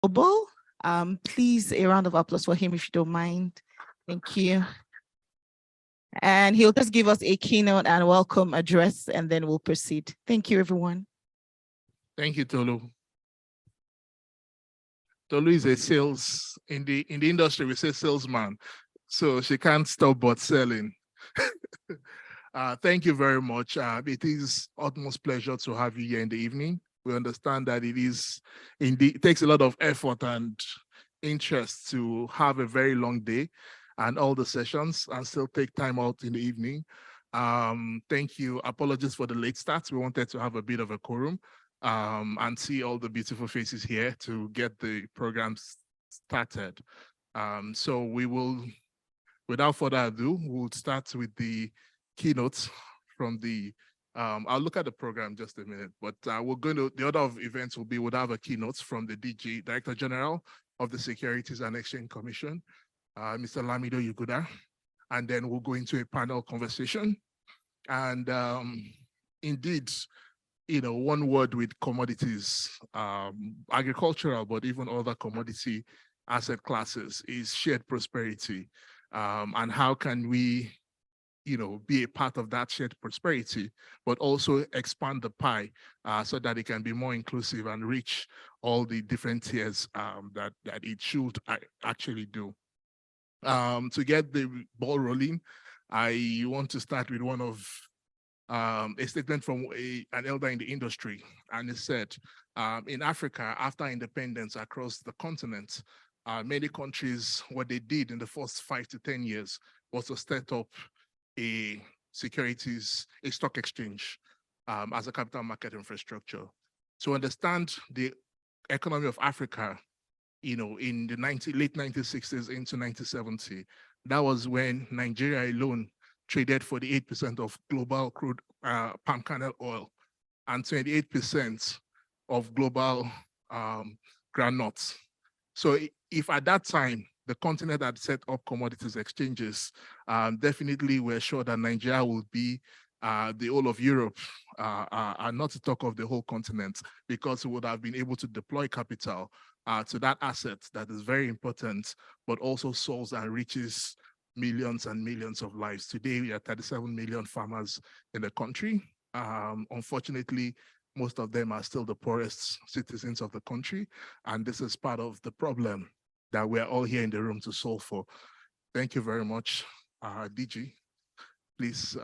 Please, a round of applause for him if you don't mind. Thank you. And he'll just give us a keynote and welcome address, and then we'll proceed. Thank you, everyone. Thank you, Tolu. Tolu is a sales, in the industry, we say salesman. So she can't stop but selling. Thank you very much. It is utmost pleasure to have you here in the evening. We understand that it takes a lot of effort and interest to have a very long day and all the sessions and still take time out in the evening. Thank you. Apologies for the late start. We wanted to have a bit of a quorum and see all the beautiful faces here to get the program started. So we will, without further ado, we'll start with the keynotes from the, I'll look at the program just a minute, but we're going to, the order of events will be, we'll have a keynotes from the DG, Director General of the Securities and Exchange Commission, Mr. Lamido Yuguda, and then we'll go into a panel conversation. And indeed, one word with commodities, agricultural, but even other commodity asset classes is shared prosperity. And how can we, be a part of that shared prosperity, but also expand the pie so that it can be more inclusive and reach all the different tiers that it should actually do. To get the ball rolling, I want to start with one of a statement from an elder in the industry, and it said, in Africa, after independence across the continent, many countries, what they did in the first 5 to 10 years was to set up a stock exchange as a capital market infrastructure. To understand the economy of Africa, in the late 1960s into 1970, that was when Nigeria alone traded 48% of global crude palm kernel oil and 28% of global groundnuts. So if at that time, the continent had set up commodities exchanges, definitely we're sure that Nigeria will be the whole of Europe, and not to talk of the whole continent, because we would have been able to deploy capital to that asset that is very important, but also solves and reaches millions and millions of lives. Today, we are 37 million farmers in the country. Unfortunately, most of them are still the poorest citizens of the country, and this is part of the problem that we're all here in the room to solve for. Thank you very much, DG. Please,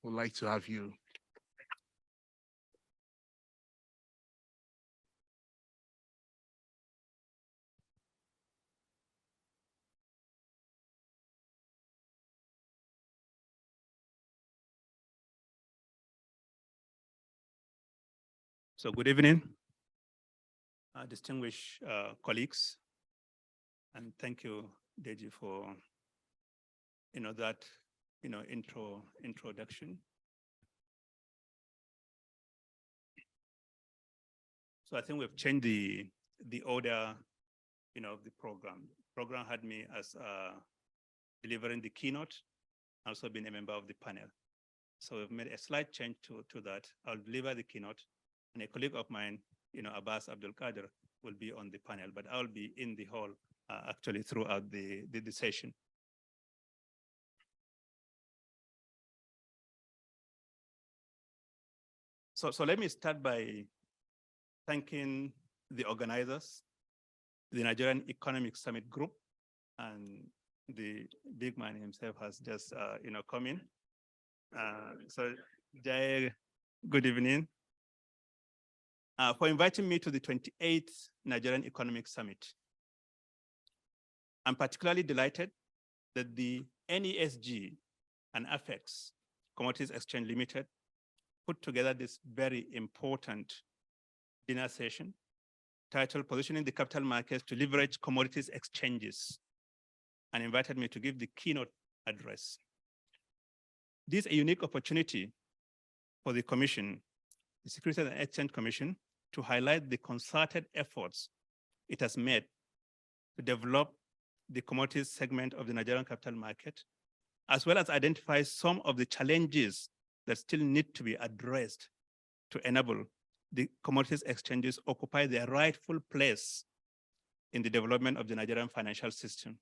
would like to have you. So good evening, distinguished colleagues, and thank you, Deji, for that introduction. So I think we've changed the order of the program. The program had me as delivering the keynote, also being a member of the panel. So we've made a slight change to that. I'll deliver the keynote, and a colleague of mine, Abbas Abdul Qadir, will be on the panel, but I'll be in the hall actually throughout the session. So let me start by thanking the organizers, the Nigerian Economic Summit Group, and the big man himself has just come in. So Jai, good evening. For inviting me to the 28th Nigerian Economic Summit. I'm particularly delighted that the NESG and AFEX, Commodities Exchange Limited, put together this very important dinner session titled Positioning the Capital Markets to Leverage Commodities Exchanges, and invited me to give the keynote address. This is a unique opportunity for the Commission, the Securities and Exchange Commission, to highlight the concerted efforts it has made to develop the commodities segment of the Nigerian capital market, as well as identify some of the challenges that still need to be addressed to enable the commodities exchanges occupy their rightful place in the development of the Nigerian financial system.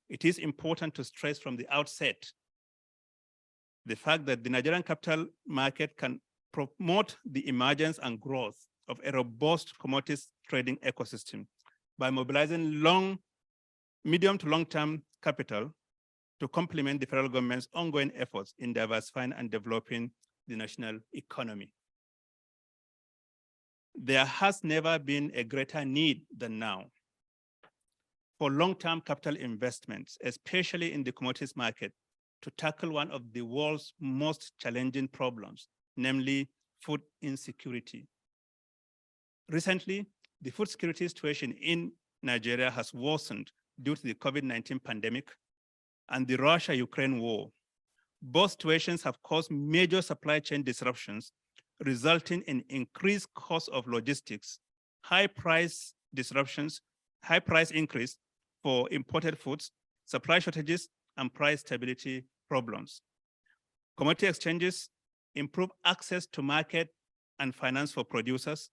It is important to stress from the outset the fact that the Nigerian capital market can promote the emergence and growth of a robust commodities trading ecosystem by mobilizing medium to long-term capital to complement the federal government's ongoing efforts in diversifying and developing the national economy. There has never been a greater need than now for long-term capital investments, especially in the commodities market, to tackle one of the world's most challenging problems, namely food insecurity. Recently, the food security situation in Nigeria has worsened due to the COVID-19 pandemic and the Russia-Ukraine war. Both situations have caused major supply chain disruptions, resulting in increased costs of logistics, high price disruptions, high price increase for imported foods, supply shortages, and price stability problems. Commodity exchanges improve access to market and finance for producers,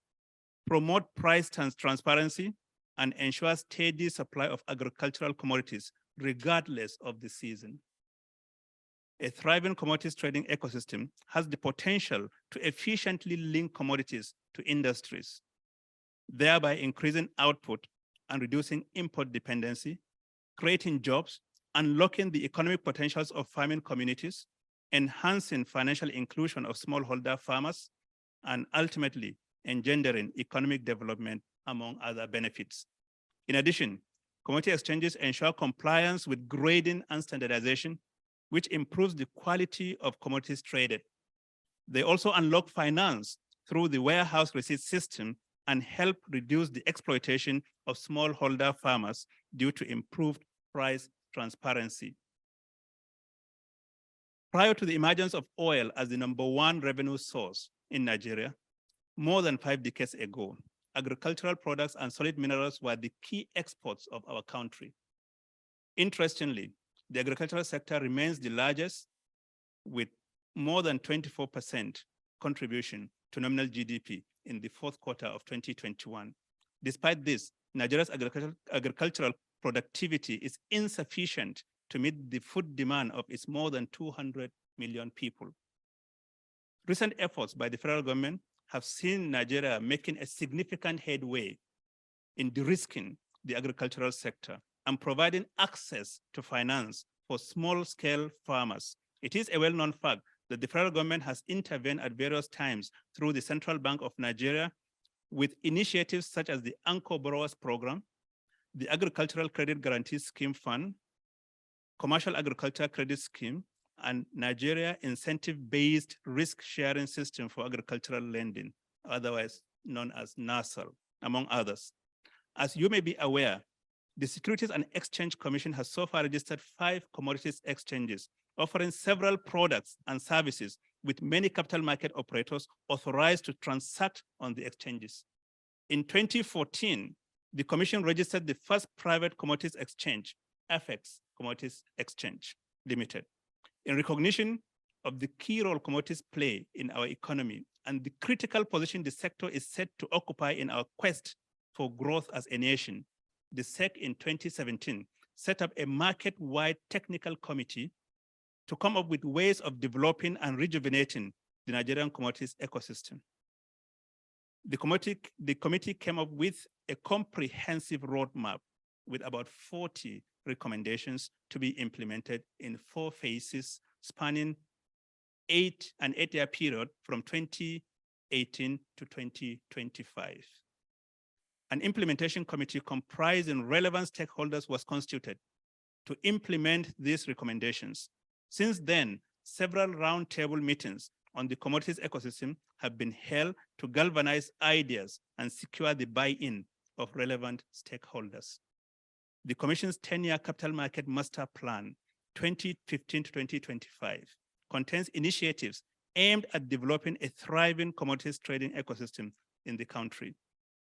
promote price transparency, and ensure steady supply of agricultural commodities regardless of the season. A thriving commodities trading ecosystem has the potential to efficiently link commodities to industries, thereby increasing output and reducing import dependency, creating jobs, unlocking the economic potentials of farming communities, enhancing financial inclusion of smallholder farmers, and ultimately engendering economic development, among other benefits. In addition, commodity exchanges ensure compliance with grading and standardization, which improves the quality of commodities traded. They also unlock finance through the warehouse receipt system and help reduce the exploitation of smallholder farmers due to improved price transparency. Prior to the emergence of oil as the #1 revenue source in Nigeria, more than 5 decades ago, agricultural products and solid minerals were the key exports of our country. Interestingly, the agricultural sector remains the largest, with more than 24% contribution to nominal GDP in the fourth quarter of 2021. Despite this, Nigeria's agricultural productivity is insufficient to meet the food demand of its more than 200 million people. Recent efforts by the federal government have seen Nigeria making a significant headway in de-risking the agricultural sector and providing access to finance for small-scale farmers. It is a well-known fact that the federal government has intervened at various times through the Central Bank of Nigeria with initiatives such as the Anchor Borrowers Program, the Agricultural Credit Guarantee Scheme Fund, Commercial Agriculture Credit Scheme, and Nigeria Incentive-Based Risk Sharing System for Agricultural Lending, otherwise known as NASAL, among others. As you may be aware, the Securities and Exchange Commission has so far registered 5 commodities exchanges, offering several products and services with many capital market operators authorized to transact on the exchanges. In 2014, the Commission registered the first private commodities exchange, AFEX Commodities Exchange Limited, in recognition of the key role commodities play in our economy and the critical position the sector is set to occupy in our quest for growth as a nation. The SEC in 2017 set up a market-wide technical committee to come up with ways of developing and rejuvenating the Nigerian commodities ecosystem. The committee came up with a comprehensive roadmap with about 40 recommendations to be implemented in 4 phases spanning an 8-year period from 2018 to 2025. An implementation committee comprising relevant stakeholders was constituted to implement these recommendations. Since then, several roundtable meetings on the commodities ecosystem have been held to galvanize ideas and secure the buy-in of relevant stakeholders. The Commission's 10-year Capital Market Master Plan, 2015 to 2025, contains initiatives aimed at developing a thriving commodities trading ecosystem in the country.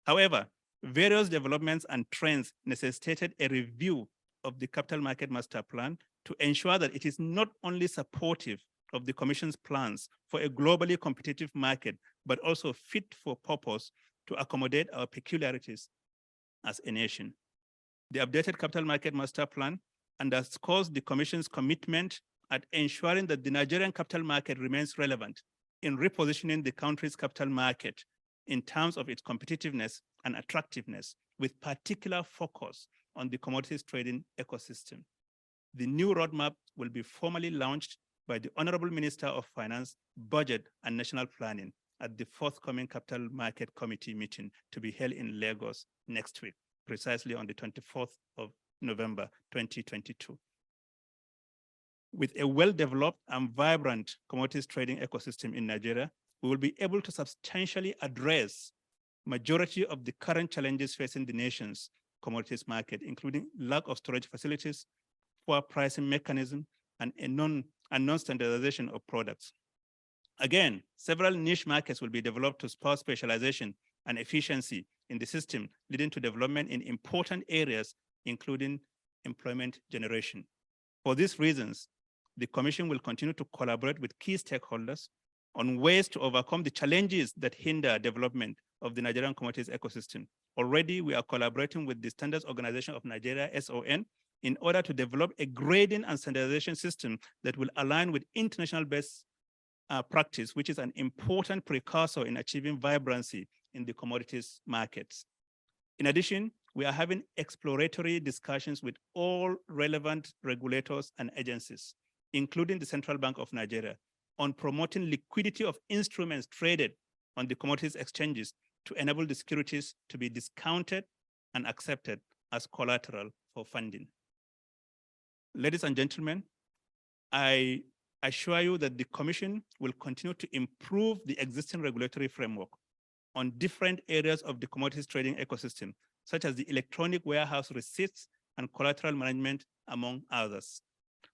However, various developments and trends necessitated a review of the Capital Market Master Plan to ensure that it is not only supportive of the Commission's plans for a globally competitive market, but also fit for purpose to accommodate our peculiarities as a nation. The updated Capital Market Master Plan underscores the Commission's commitment at ensuring that the Nigerian capital market remains relevant in repositioning the country's capital market in terms of its competitiveness and attractiveness, with particular focus on the commodities trading ecosystem. The new roadmap will be formally launched by the Honorable Minister of Finance, Budget and National Planning at the forthcoming Capital Market Committee meeting to be held in Lagos next week, precisely on the 24th of November, 2022. With a well-developed and vibrant commodities trading ecosystem in Nigeria, we will be able to substantially address majority of the current challenges facing the nation's commodities market, including lack of storage facilities, poor pricing mechanism, and non-standardization of products. Again, several niche markets will be developed to spur specialization and efficiency in the system, leading to development in important areas, including employment generation. For these reasons, the Commission will continue to collaborate with key stakeholders on ways to overcome the challenges that hinder development of the Nigerian commodities ecosystem. Already, we are collaborating with the Standards Organization of Nigeria, SON, in order to develop a grading and standardization system that will align with international best practice, which is an important precursor in achieving vibrancy in the commodities markets. In addition, we are having exploratory discussions with all relevant regulators and agencies, including the Central Bank of Nigeria, on promoting liquidity of instruments traded on the commodities exchanges to enable the securities to be discounted and accepted as collateral for funding. Ladies and gentlemen, I assure you that the Commission will continue to improve the existing regulatory framework on different areas of the commodities trading ecosystem, such as the electronic warehouse receipts and collateral management, among others.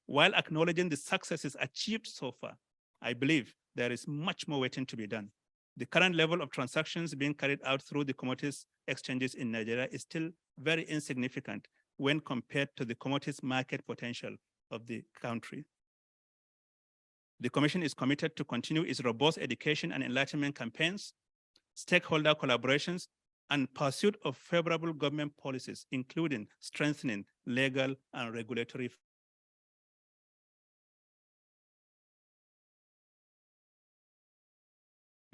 While acknowledging the successes achieved so far, I believe there is much more waiting to be done. The current level of transactions being carried out through the commodities exchanges in Nigeria is still very insignificant when compared to the commodities market potential of the country. The Commission is committed to continue its robust education and enlightenment campaigns, stakeholder collaborations, and pursuit of favorable government policies, including strengthening legal and regulatory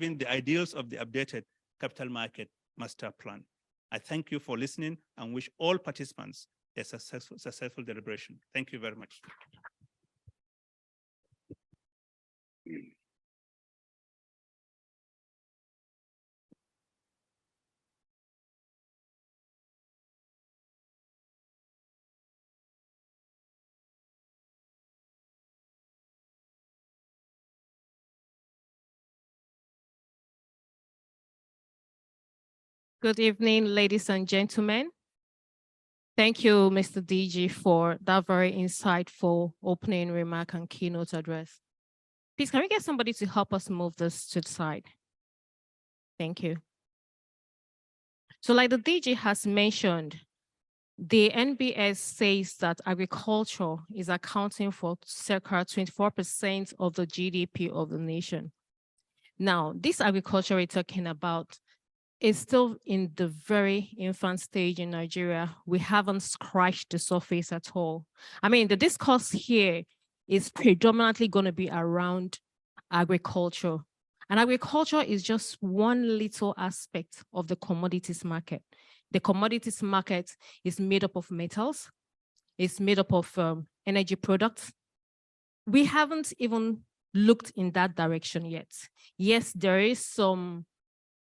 the ideals of the updated Capital Market Master Plan. I thank you for listening and wish all participants a successful deliberation. Thank you very much. Good evening, ladies and gentlemen. Thank you, Mr. DG, for that very insightful opening remark and keynote address. Please, can we get somebody to help us move this to the side? Thank you. So like the DG has mentioned, the NBS says that agriculture is accounting for circa 24% of the GDP of the nation. Now, this agriculture we're talking about is still in the very infant stage in Nigeria. We haven't scratched the surface at all. I mean, the discourse here is predominantly going to be around agriculture. And agriculture is just one little aspect of the commodities market. The commodities market is made up of metals. It's made up of energy products. We haven't even looked in that direction yet. Yes, there is some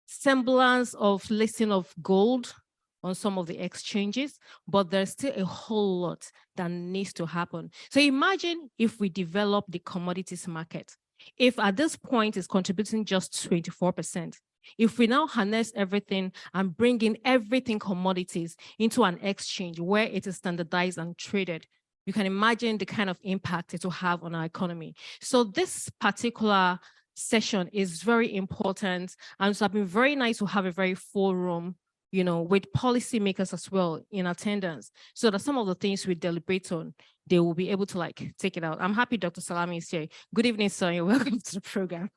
semblance of listing of gold on some of the exchanges, but there's still a whole lot that needs to happen. So imagine if we develop the commodities market. If at this point it's contributing just 24%, if we now harness everything and bring in everything commodities into an exchange where it is standardized and traded, you can imagine the kind of impact it will have on our economy. So this particular session is very important, and so it's been very nice to have a very full room, you know, with policymakers as well in attendance, so that some of the things we deliberate on, they will be able to like take it out. I'm happy Dr. Salami is here. Good evening, sir. You're welcome to the program.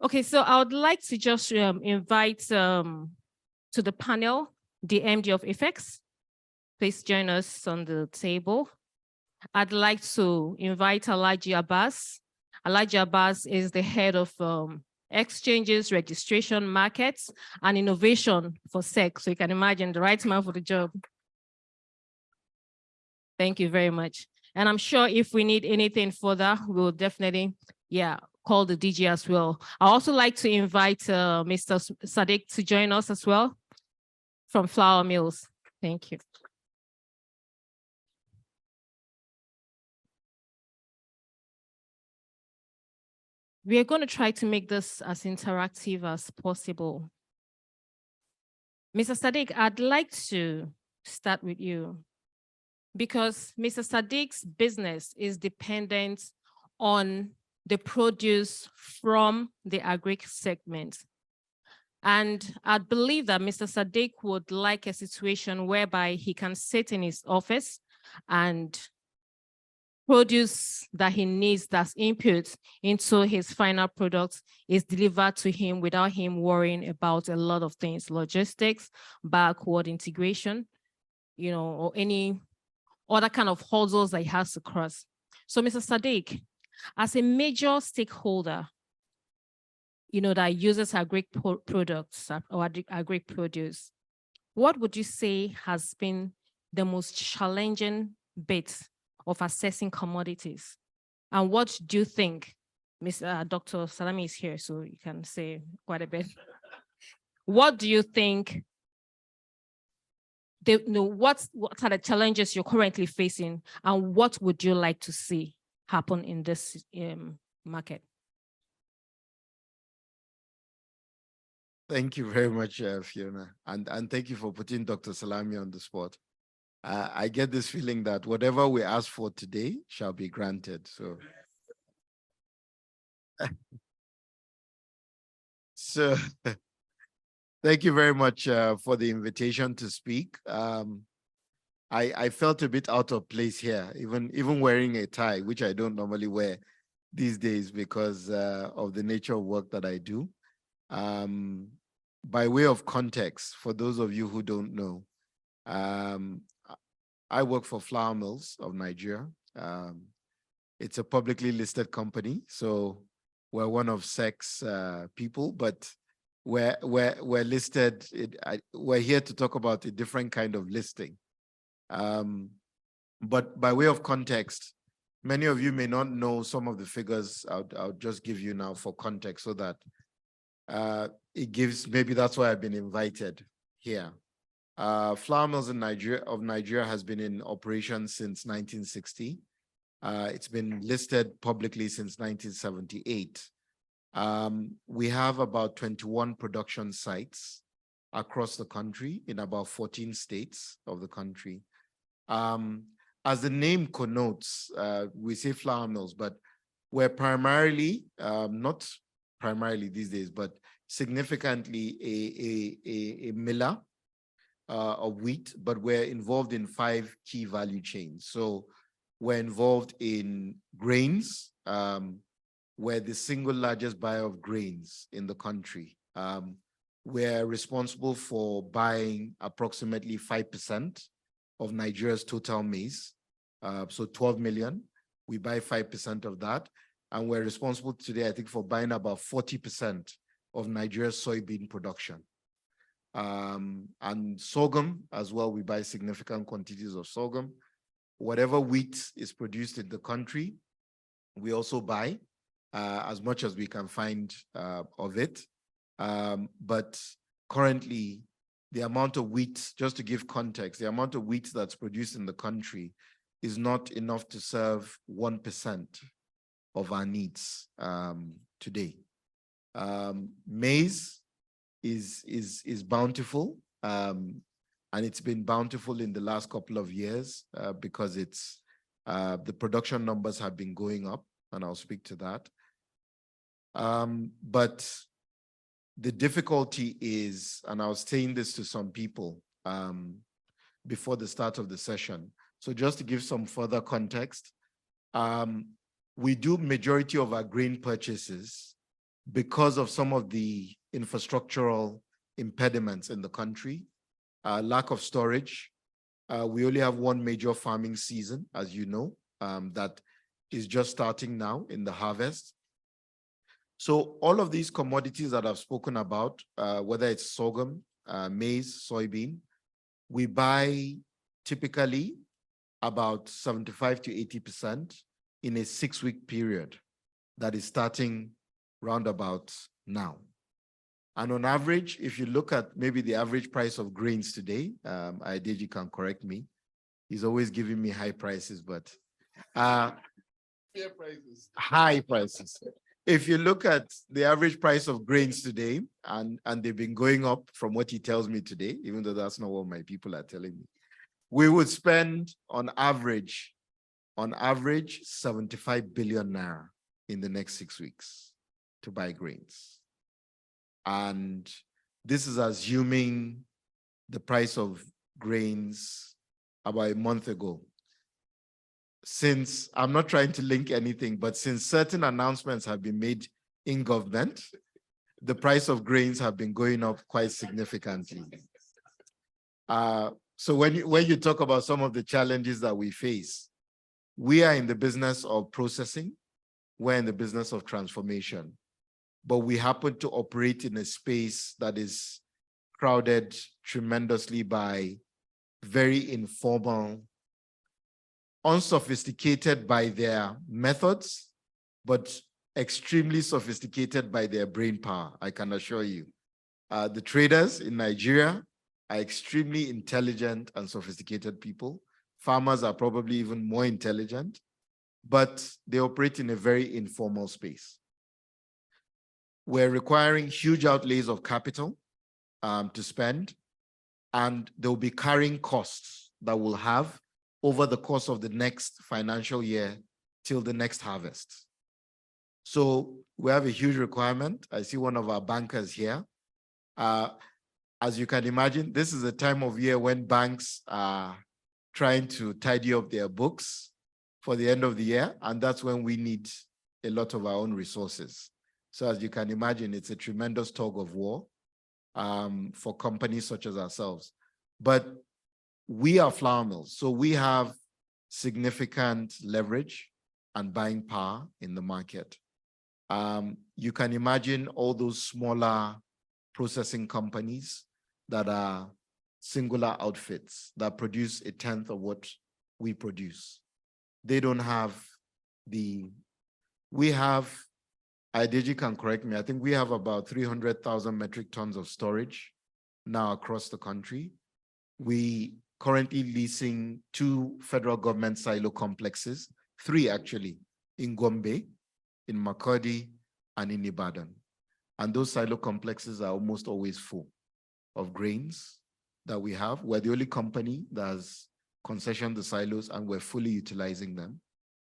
Okay, so I would like to just invite to the panel the MD of AFEX. Please join us on the table. I'd like to invite Alhaji Abbas. Alhaji Abbas is the head of exchanges, registration, markets, and innovation for SEC. So you can imagine the right man for the job. Thank you very much. And I'm sure if we need anything further, we'll definitely, call the DG as well. I also like to invite Mr. Sadiq to join us as well from Flour Mills. Thank you. We are going to try to make this as interactive as possible. Mr. Sadiq, I'd like to start with you because Mr. Sadiq's business is dependent on the produce from the agric segment. And I believe that Mr. Sadiq would like a situation whereby he can sit in his office and produce that he needs that's input into his final product is delivered to him without him worrying about a lot of things, logistics, backward integration, or any other kind of hurdles that he has to cross. So Mr. Sadiq, as a major stakeholder, that uses agric products or agric produce, what would you say has been the most challenging bit of assessing commodities? And what do you think, Dr. Salami is here, so you can say quite a bit. What do you think, what are the challenges you're currently facing, and what would you like to see happen in this market? Thank you very much, Fiona. And thank you for putting Dr. Salami on the spot. I get this feeling that whatever we ask for today shall be granted. So, thank you very much for the invitation to speak. I felt a bit out of place here, even wearing a tie, which I don't normally wear these days because of the nature of work that I do. By way of context, for those of you who don't know, I work for Flour Mills of Nigeria. It's a publicly listed company, so we're one of SEC's people, but we're listed. We're here to talk about a different kind of listing. But by way of context, many of you may not know some of the figures. I'll just give you now for context so that it gives, maybe that's why I've been invited here. Flour Mills of Nigeria has been in operation since 1960. It's been listed publicly since 1978. We have about 21 production sites across the country in about 14 states of the country. As the name connotes, we say flour mills, but we're primarily, not primarily these days, but significantly a miller of wheat, but we're involved in 5 key value chains. So we're involved in grains. We're the single largest buyer of grains in the country. We're responsible for buying approximately 5% of Nigeria's total maize. So 12 million, we buy 5% of that. And we're responsible today, I think, for buying about 40% of Nigeria's soybean production. And sorghum as well, we buy significant quantities of sorghum. Whatever wheat is produced in the country, we also buy as much as we can find of it. But currently, the amount of wheat, just to give context, the amount of wheat that's produced in the country is not enough to serve 1% of our needs today. Maize is bountiful, and it's been bountiful in the last couple of years because the production numbers have been going up, and I'll speak to that. But the difficulty is, and I was saying this to some people before the start of the session, so just to give some further context, we do majority of our grain purchases because of some of the infrastructural impediments in the country, lack of storage. We only have one major farming season, as you know, that is just starting now in the harvest. So all of these commodities that I've spoken about, whether it's sorghum, maize, soybean, we buy typically about 75 to 80% in a 6-week period that is starting roundabout now. And on average, if you look at maybe the average price of grains today, Adedeji can correct me. He's always giving me high prices, but Fair prices. high prices. If you look at the average price of grains today, and they've been going up from what he tells me today, even though that's not what my people are telling me, we would spend on average 75 billion naira in the next 6 weeks to buy grains. And this is assuming the price of grains about a month ago. Since I'm not trying to link anything, but since certain announcements have been made in government, the price of grains have been going up quite significantly. So when you talk about some of the challenges that we face, we are in the business of processing, we're in the business of transformation, but we happen to operate in a space that is crowded tremendously by very informal, unsophisticated by their methods, but extremely sophisticated by their brain power, I can assure you. The traders in Nigeria are extremely intelligent and sophisticated people. Farmers are probably even more intelligent, but they operate in a very informal space. We're requiring huge outlays of capital to spend, and they'll be carrying costs that we'll have over the course of the next financial year till the next harvest. So we have a huge requirement. I see one of our bankers here. As you can imagine, this is a time of year when banks are trying to tidy up their books for the end of the year, and that's when we need a lot of our own resources. So as you can imagine, it's a tremendous tug of war for companies such as ourselves. But we are flour mills, so we have significant leverage and buying power in the market. You can imagine all those smaller processing companies that are singular outfits that produce 1/10 of what we produce. They don't have we have, Adedeji can correct me, I think we have about 300,000 metric tons of storage now across the country. We currently leasing 2 federal government silo complexes, 3 actually, in Gombe, in Makurdi, and in Ibadan. And those silo complexes are almost always full of grains that we have. We're the only company that has concessioned the silos, and we're fully utilizing them,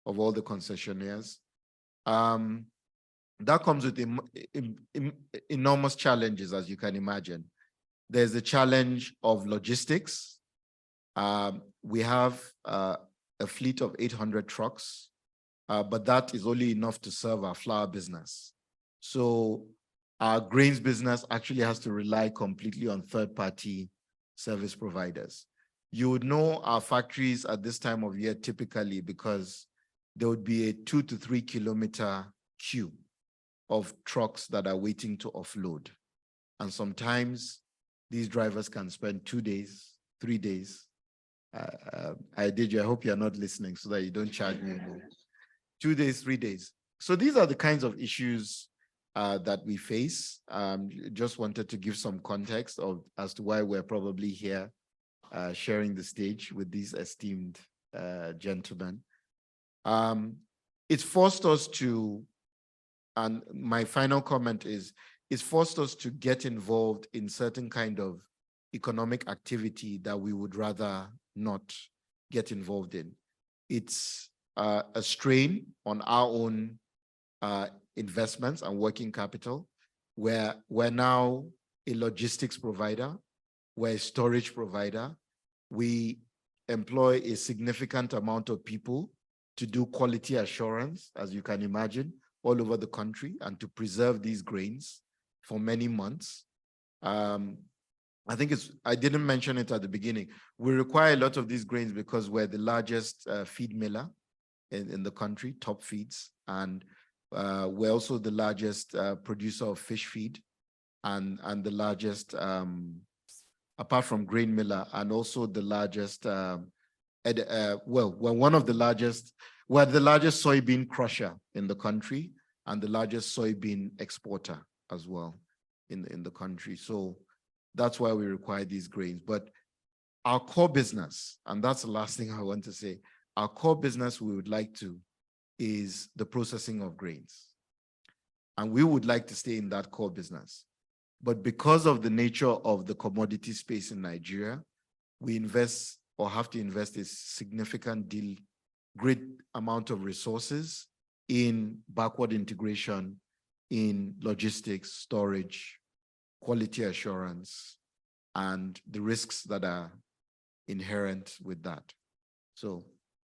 of all the concessionaires. That comes with enormous challenges, as you can imagine. There's the challenge of logistics. We have a fleet of 800 trucks, but that is only enough to serve our flour business. So our grains business actually has to rely completely on third-party service providers. You would know our factories at this time of year typically because there would be a 2 to 3 kilometer queue of trucks that are waiting to offload. And sometimes these drivers can spend 2 days, 3 days. I hope you're not listening so that you don't charge me anymore. 2 days, 3 days. So these are the kinds of issues that we face. Just wanted to give some context as to why we're probably here sharing the stage with these esteemed gentlemen. It's forced us to, and my final comment is, it's forced us to get involved in certain kind of economic activity that we would rather not get involved in. It's a strain on our own investments and working capital, where we're now a logistics provider, we're a storage provider. We employ a significant amount of people to do quality assurance, as you can imagine, all over the country and to preserve these grains for many months. I think I didn't mention it at the beginning. We require a lot of these grains because we're the largest feed miller in the country, top feeds. And we're also the largest producer of fish feed and the largest, apart from grain miller, and also the largest, we're one of the largest, we're the largest soybean crusher in the country and the largest soybean exporter as well in the country. So that's why we require these grains. But our core business, and that's the last thing I want to say, our core business we would like to is the processing of grains. And we would like to stay in that core business. But because of the nature of the commodity space in Nigeria, we invest or have to invest a significant great amount of resources in backward integration, in logistics, storage, quality assurance, and the risks that are inherent with that. So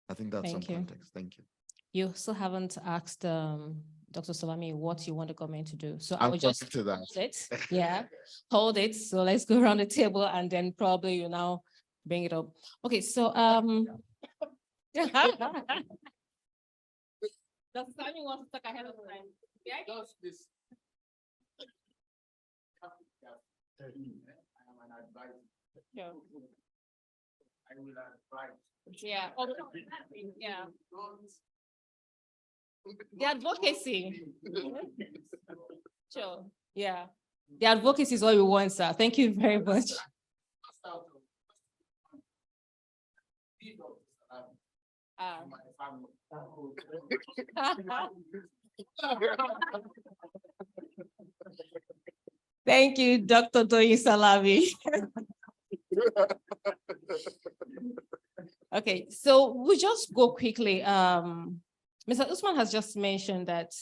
I think that's some context. Thank you. You still haven't asked Dr. Salami what you want the government to do. So I I'll will just to that. hold it. Yeah, hold it. So let's go around the table and then probably you now bring it up. Okay, so Dr. Salami wants to talk ahead of time. Yeah? I am an advisor. Sure. I will advise. Yeah. Yeah. The advocacy. Sure. Yeah. The advocacy is all we want, sir. Thank you very much. Thank you, Dr. Doyin Salami. Okay, so we'll just go quickly. Mr. Usman has just mentioned that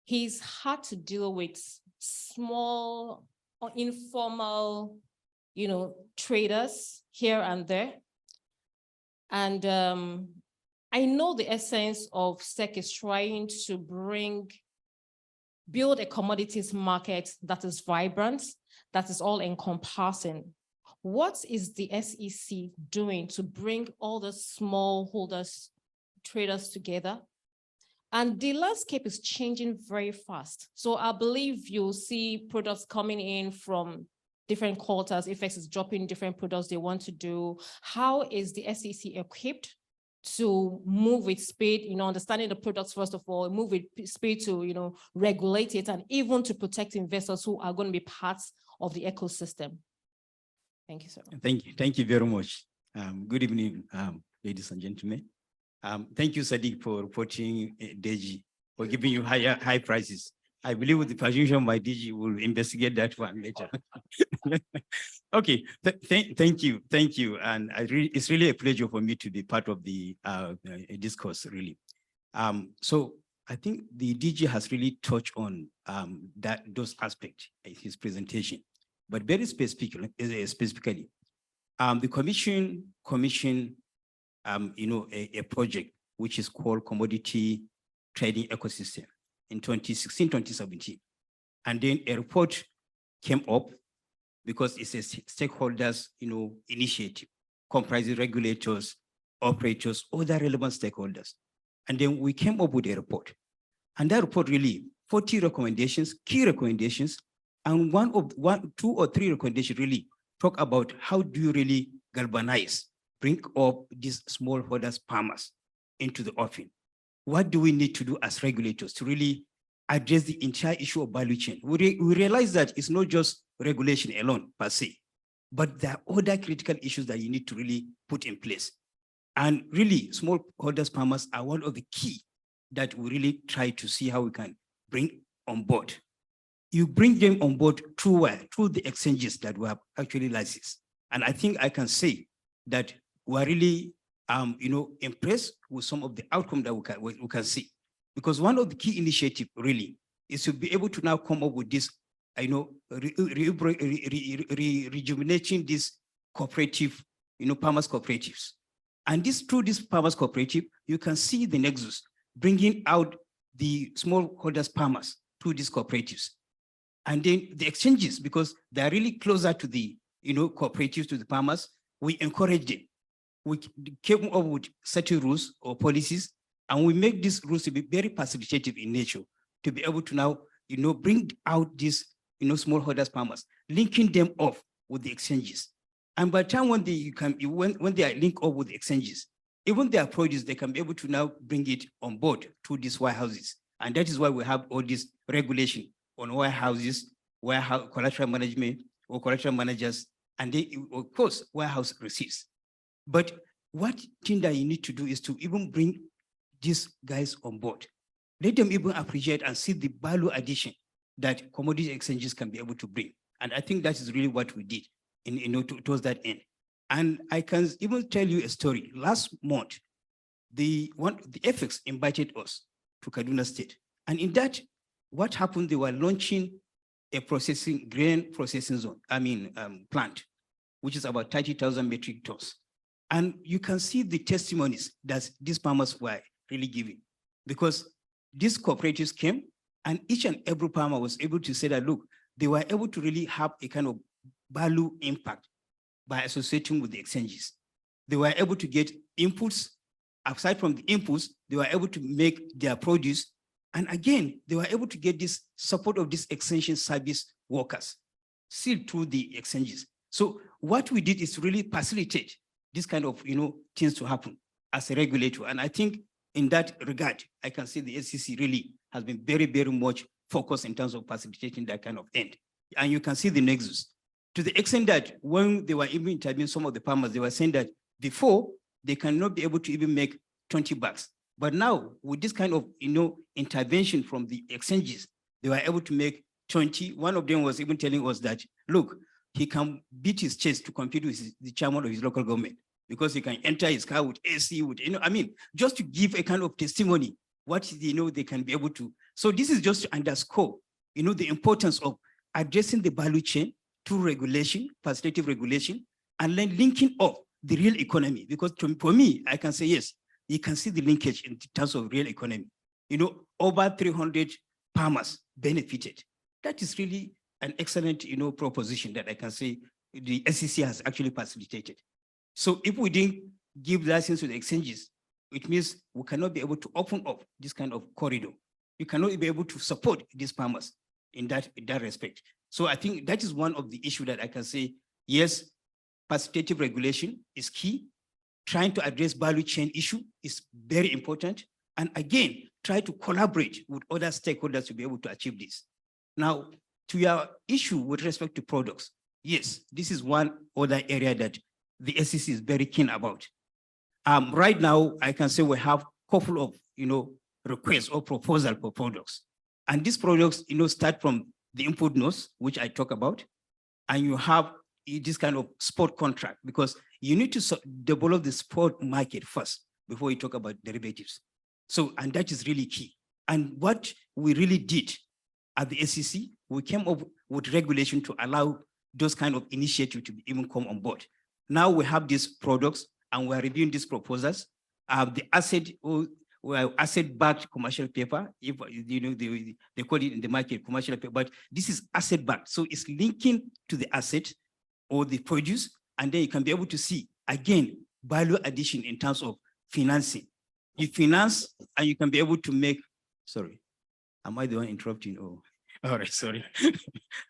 he's had to deal with small or informal, traders here and there. And I know the essence of SEC is trying to build a commodities market that is vibrant, that is all encompassing. What is the SEC doing to bring all the smallholders, traders together? And the landscape is changing very fast. So I believe you'll see products coming in from different quarters. AFEX is dropping different products they want to do. How is the SEC equipped to move with speed, understanding the products, first of all, move with speed to, regulate it, and even to protect investors who are going to be parts of the ecosystem? Thank you, sir. Thank you. Thank you very much. Good evening, ladies and gentlemen. Thank you, Sadiq, for reporting Deji, for giving you high prices. I believe with the permission by DG, we'll investigate that one later. Okay, thank you. And it's really a pleasure for me to be part of the discourse, really. So I think the DG has really touched on those aspects in his presentation, but very specifically, the commission commissioned a project which is called Commodity Trading Ecosystem in 2016, 2017. And then a report came up because it's a stakeholders, initiative, comprising regulators, operators, other relevant stakeholders. And then we came up with a report. And that report really, 40 recommendations, key recommendations, and two or three recommendations really talk about how do you really galvanize, bring up these smallholders farmers into the offing. What do we need to do as regulators to really address the entire issue of value chain? We realize that it's not just regulation alone per se, but there are other critical issues that you need to really put in place. And really, smallholders farmers are one of the key that we really try to see how we can bring on board. You bring them on board through the exchanges that we have actually licensed. And I think I can say that we're really impressed with some of the outcome that we can see. Because one of the key initiatives really is to be able to now come up with this, rejuvenating this cooperative, farmers cooperatives. And through this farmers cooperative, you can see the nexus, bringing out the smallholders farmers to these cooperatives. And then the exchanges, because they are really closer to the cooperatives, to the farmers, we encourage them. We came up with certain rules or policies, and we make these rules to be very facilitative in nature, to be able to now bring out these smallholders farmers, linking them up with the exchanges. And by the time when they are linked up with the exchanges, even their produce, they can be able to now bring it on board to these warehouses. And that is why we have all this regulation on warehouses, warehouse collateral management or collateral managers, and they, of course, warehouse receipts. But what thing that you need to do is to even bring these guys on board. Let them even appreciate and see the value addition that commodity exchanges can be able to bring. And I think that is really what we did towards that end. And I can even tell you a story. Last month, the AFEX invited us to Kaduna State. And in that, what happened, they were launching a grain processing zone, plant, which is about 30,000 metric tons. And you can see the testimonies that these farmers were really giving, because these cooperatives came and each and every farmer was able to say that, look, they were able to really have a kind of value impact by associating with the exchanges. They were able to get inputs. Aside from the inputs, they were able to make their produce. And again, they were able to get this support of these extension service workers still through the exchanges. So what we did is to really facilitate this kind of things to happen as a regulator. And I think in that regard, I can say the SEC really has been very, very much focused in terms of facilitating that kind of end. And you can see the nexus. To the extent that when they were even interviewing some of the farmers, they were saying that before they cannot be able to even make 20 bucks. But now with this kind of intervention from the exchanges, they were able to make 20. One of them was even telling us that, look, he can beat his chest to compete with the chairman of his local government, because he can enter his car with AC, with, just to give a kind of testimony, what they can be able to. So this is just to underscore, the importance of addressing the value chain through regulation, facilitative regulation, and then linking up the real economy. Because for me, I can say, yes, you can see the linkage in terms of real economy. Over 300 farmers benefited. That is really an excellent, proposition that I can say the SEC has actually facilitated. So if we didn't give license to the exchanges, it means we cannot be able to open up this kind of corridor. You cannot be able to support these farmers in that respect. So I think that is one of the issues that I can say, yes, facilitative regulation is key. Trying to address value chain issue is very important. And again, try to collaborate with other stakeholders to be able to achieve this. Now, to your issue with respect to products, yes, this is one other area that the SEC is very keen about. Right now, I can say we have a couple of, requests or proposals for products. And these products, start from the input notes, which I talk about, and you have this kind of spot contract, because you need to develop the spot market first before you talk about derivatives. So, and that is really key. And what we really did at the SEC, we came up with regulation to allow those kind of initiatives to even come on board. Now we have these products and we're reviewing these proposals. The asset-backed commercial paper, if they call it in the market commercial paper, but this is asset-backed. So it's linking to the asset or the produce, and then you can be able to see, again, value addition in terms of financing. You finance and you can be able to make, sorry, am I the one interrupting? Oh, all right, sorry.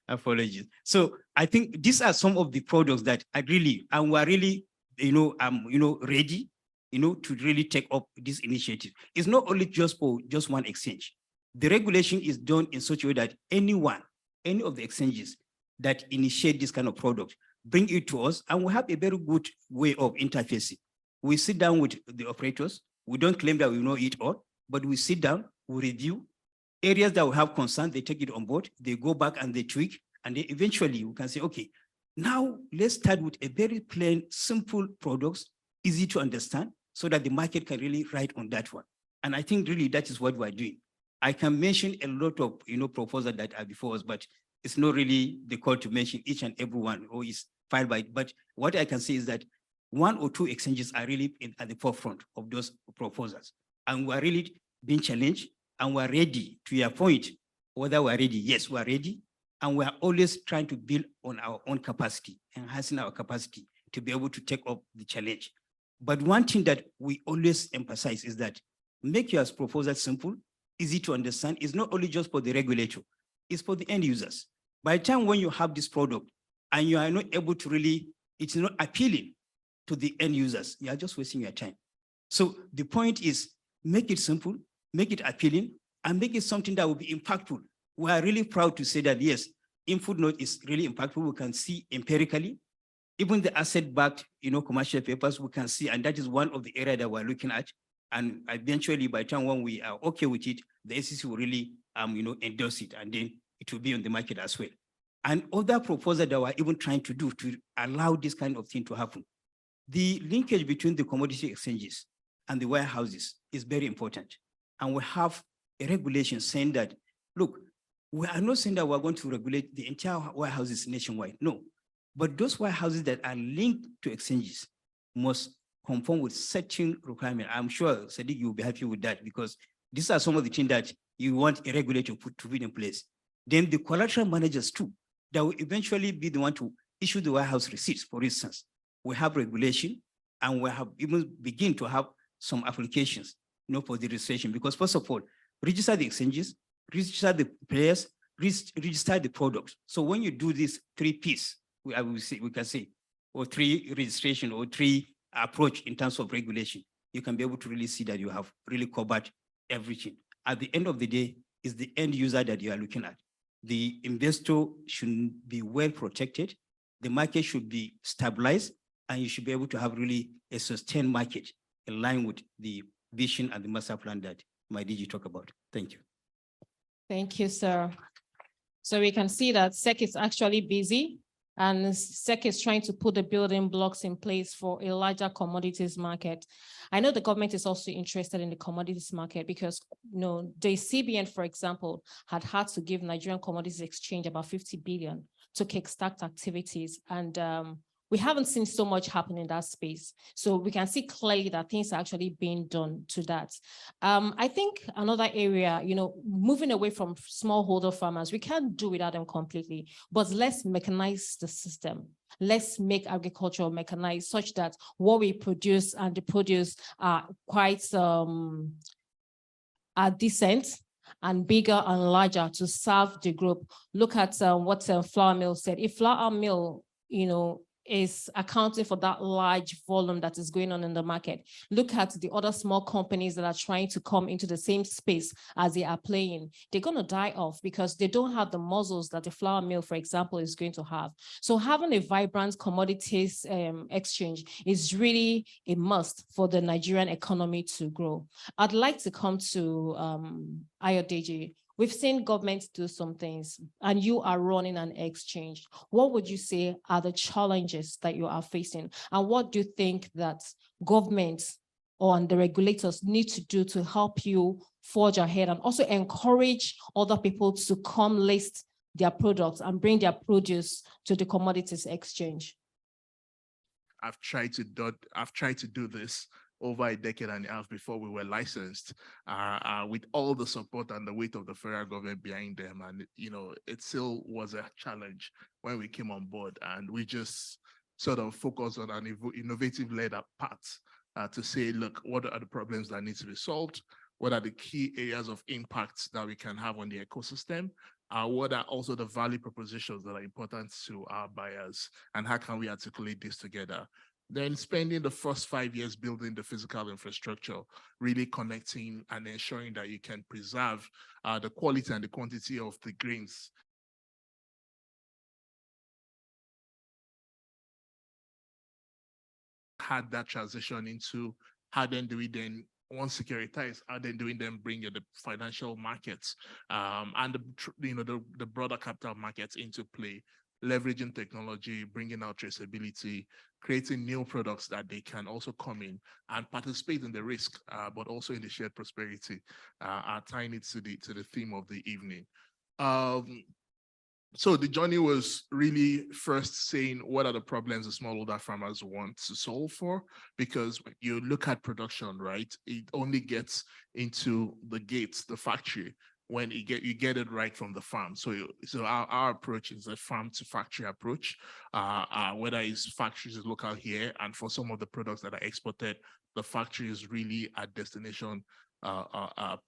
Apologies. So I think these are some of the products that I really, and we're really, ready, to really take up this initiative. It's not only just for just one exchange. The regulation is done in such a way that any of the exchanges that initiate this kind of product, bring it to us, and we have a very good way of interfacing. We sit down with the operators. We don't claim that we know it all, but we sit down, we review areas that we have concern, they take it on board, they go back and they tweak, and then eventually we can say, okay, now let's start with a very plain, simple products, easy to understand, so that the market can really ride on that one. And I think really that is what we're doing. I can mention a lot of proposals that are before us, but it's not really the call to mention each and every one or is filed by it. But what I can say is that one or two exchanges are really at the forefront of those proposals. And we're really being challenged and we're ready. To your point, whether we're ready, yes, we're ready. And we're always trying to build on our own capacity, enhancing our capacity to be able to take up the challenge. But one thing that we always emphasize is that make your proposal simple, easy to understand. It's not only just for the regulator, it's for the end users. By the time when you have this product and you are not able to really, it's not appealing to the end users, you are just wasting your time. So the point is make it simple, make it appealing, and make it something that will be impactful. We are really proud to say that, yes, input note is really impactful. We can see empirically, even the asset-backed, commercial papers, we can see, and that is one of the areas that we're looking at. And eventually, by the time when we are okay with it, the SEC will really, endorse it, and then it will be on the market as well. And other proposals that we're even trying to do to allow this kind of thing to happen. The linkage between the commodity exchanges and the warehouses is very important. And we have a regulation saying that, look, we are not saying that we're going to regulate the entire warehouses nationwide, no. But those warehouses that are linked to exchanges must conform with certain requirements. I'm sure, Sadiq, you'll be happy with that because these are some of the things that you want a regulator to put in place. Then the collateral managers too, that will eventually be the one to issue the warehouse receipts, for instance. We have regulation and we have even begin to have some applications, for the registration, because first of all, register the exchanges, register the players, register the product. So when you do this 3 Ps, we can say, or 3 registration or 3 approach in terms of regulation, you can be able to really see that you have really covered everything. At the end of the day, it's the end user that you are looking at. The investor should be well protected. The market should be stabilized, and you should be able to have really a sustained market in line with the vision and the master plan that my DG talked about. Thank you. Thank you, sir. So we can see that SEC is actually busy, and SEC is trying to put the building blocks in place for a larger commodities market. I know the government is also interested in the commodities market because, the CBN, for example, had to give Nigerian Commodities Exchange about 50 billion to kickstart activities. And we haven't seen so much happen in that space. So we can see clearly that things are actually being done to that. I think another area, moving away from smallholder farmers, we can't do without them completely, but let's mechanize the system. Let's make agriculture mechanized such that what we produce and the produce are quite decent and bigger and larger to serve the group. Look at what Flour Mill said. If Flour Mill, is accounting for that large volume that is going on in the market, look at the other small companies that are trying to come into the same space as they are playing. They're going to die off because they don't have the muscles that the Flour Mill, for example, is going to have. So having a vibrant commodities exchange is really a must for the Nigerian economy to grow. I'd like to come to Adedeji. We've seen governments do some things, and you are running an exchange. What would you say are the challenges that you are facing? And what do you think that governments or the regulators need to do to help you forge ahead and also encourage other people to come list their products and bring their produce to the commodities exchange? I've tried to do this over a decade and a half before we were licensed, with all the support and the weight of the federal government behind them. And, it still was a challenge when we came on board, and we just sort of focused on an innovative led path to say, look, what are the problems that need to be solved? What are the key areas of impact that we can have on the ecosystem? What are also the value propositions that are important to our buyers, and how can we articulate this together? Then spending the first 5 years building the physical infrastructure, really connecting and ensuring that you can preserve the quality and the quantity of the grains. Had that transition into how then do we then, once securitized, how then do we then bring the financial markets and the broader capital markets into play, leveraging technology, bringing out traceability, creating new products that they can also come in and participate in the risk, but also in the shared prosperity, tying it to the theme of the evening. So the journey was really first saying what are the problems the smallholder farmers want to solve for, because when you look at production, right, it only gets into the gates, the factory, when you get it right from the farm. So our approach is a farm to factory approach, whether it's factories is local here, and for some of the products that are exported, the factory is really a destination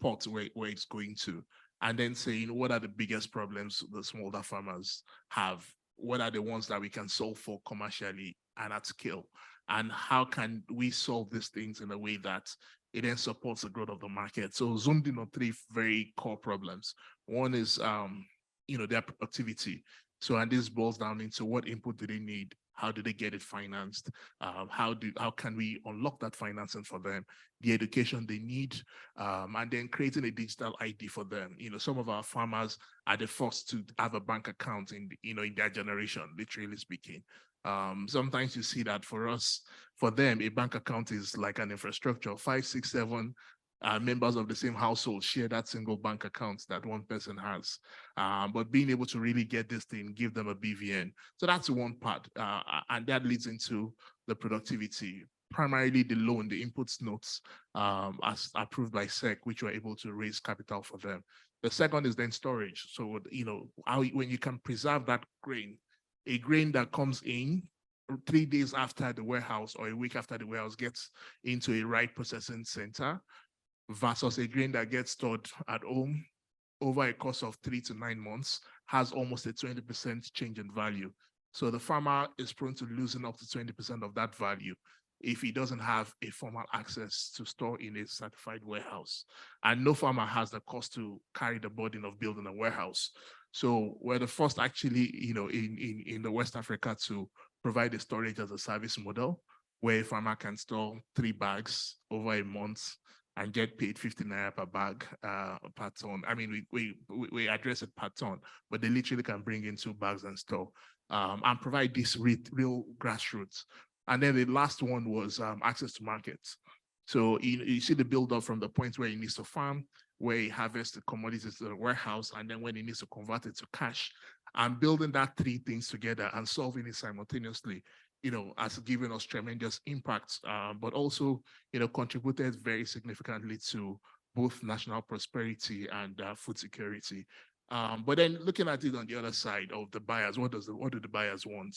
port where it's going to. And then saying what are the biggest problems the smallholder farmers have? What are the ones that we can solve for commercially and at scale? And how can we solve these things in a way that it then supports the growth of the market? So zoomed in on three very core problems. One is, their productivity. So, and this boils down into what input do they need? How do they get it financed? How can we unlock that financing for them? The education they need, and then creating a digital ID for them. Some of our farmers are the first to have a bank account in their generation, literally speaking. Sometimes you see that for them, a bank account is like an infrastructure. 5, 6, 7 members of the same household share that single bank account that one person has. But being able to really get this thing, give them a BVN. So that's one part. And that leads into the productivity, primarily the loan, the inputs notes as approved by SEC, which were able to raise capital for them. The second is then storage. So, when you can preserve that grain, a grain that comes in 3 days after the warehouse or a week after the warehouse gets into a right processing center, versus a grain that gets stored at home over a course of 3 to 9 months has almost a 20% change in value. So the farmer is prone to losing up to 20% of that value if he doesn't have a formal access to store in a certified warehouse. And no farmer has the cost to carry the burden of building a warehouse. So we're the first actually, in the West Africa to provide a storage as a service model where a farmer can store 3 bags over a month and get paid 50 naira per bag per ton. I mean, we address it per ton, but they literally can bring in 2 bags and store and provide this real grassroots. And then the last one was access to markets. So you see the build up from the point where he needs to farm, where he harvests the commodities to the warehouse, and then when he needs to convert it to cash. And building that 3 things together and solving it simultaneously, has given us tremendous impacts, but also, contributed very significantly to both national prosperity and food security. But then looking at it on the other side of the buyers, what do the buyers want?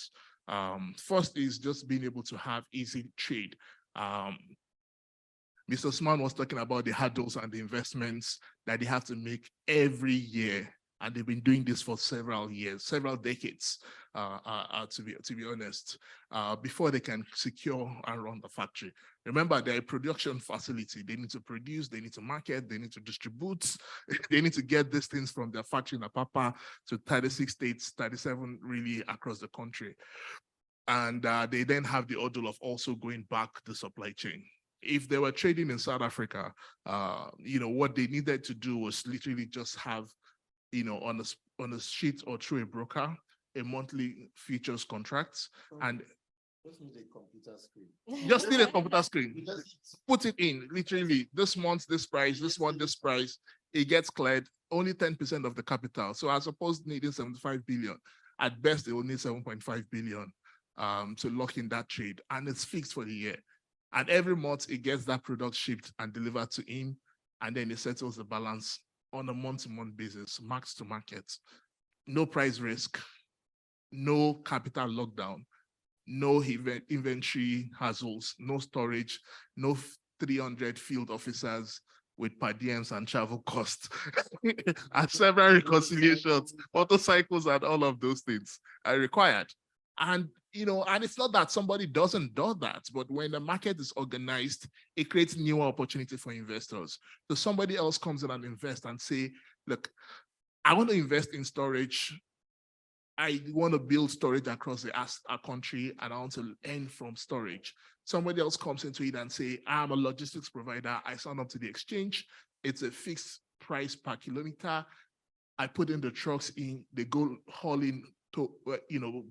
First is just being able to have easy trade. Mr. Usman was talking about the hurdles and the investments that they have to make every year. And they've been doing this for several years, several decades, to be honest, before they can secure and run the factory. Remember, they're a production facility. They need to produce, they need to market, they need to distribute, they need to get these things from their factory in Apapa to 36 states, 37 really across the country. And they then have the ordeal of also going back the supply chain. If they were trading in South Africa, what they needed to do was literally just have, on a sheet or through a broker, a monthly futures contract, and just need a computer screen. Just need a computer screen. Put it in, literally, this month, this price, this one, this price, it gets cleared, only 10% of the capital. So as opposed to needing 75 billion, at best, they will need 7.5 billion to lock in that trade, and it's fixed for the year. And every month, it gets that product shipped and delivered to him, and then it settles the balance on a month-to-month basis, marks to market. No price risk, no capital lockdown, no inventory hassles, no storage, no 300 field officers with per diems and travel costs, and several reconciliations, motorcycles, and all of those things are required. And and it's not that somebody doesn't do that, but when the market is organized, it creates new opportunity for investors. So somebody else comes in and invests and say, look, I want to invest in storage. I want to build storage across our country, and I want to earn from storage. Somebody else comes into it and say, I'm a logistics provider. I sign up to the exchange. It's a fixed price per kilometer. I put in the trucks in, they go hauling to,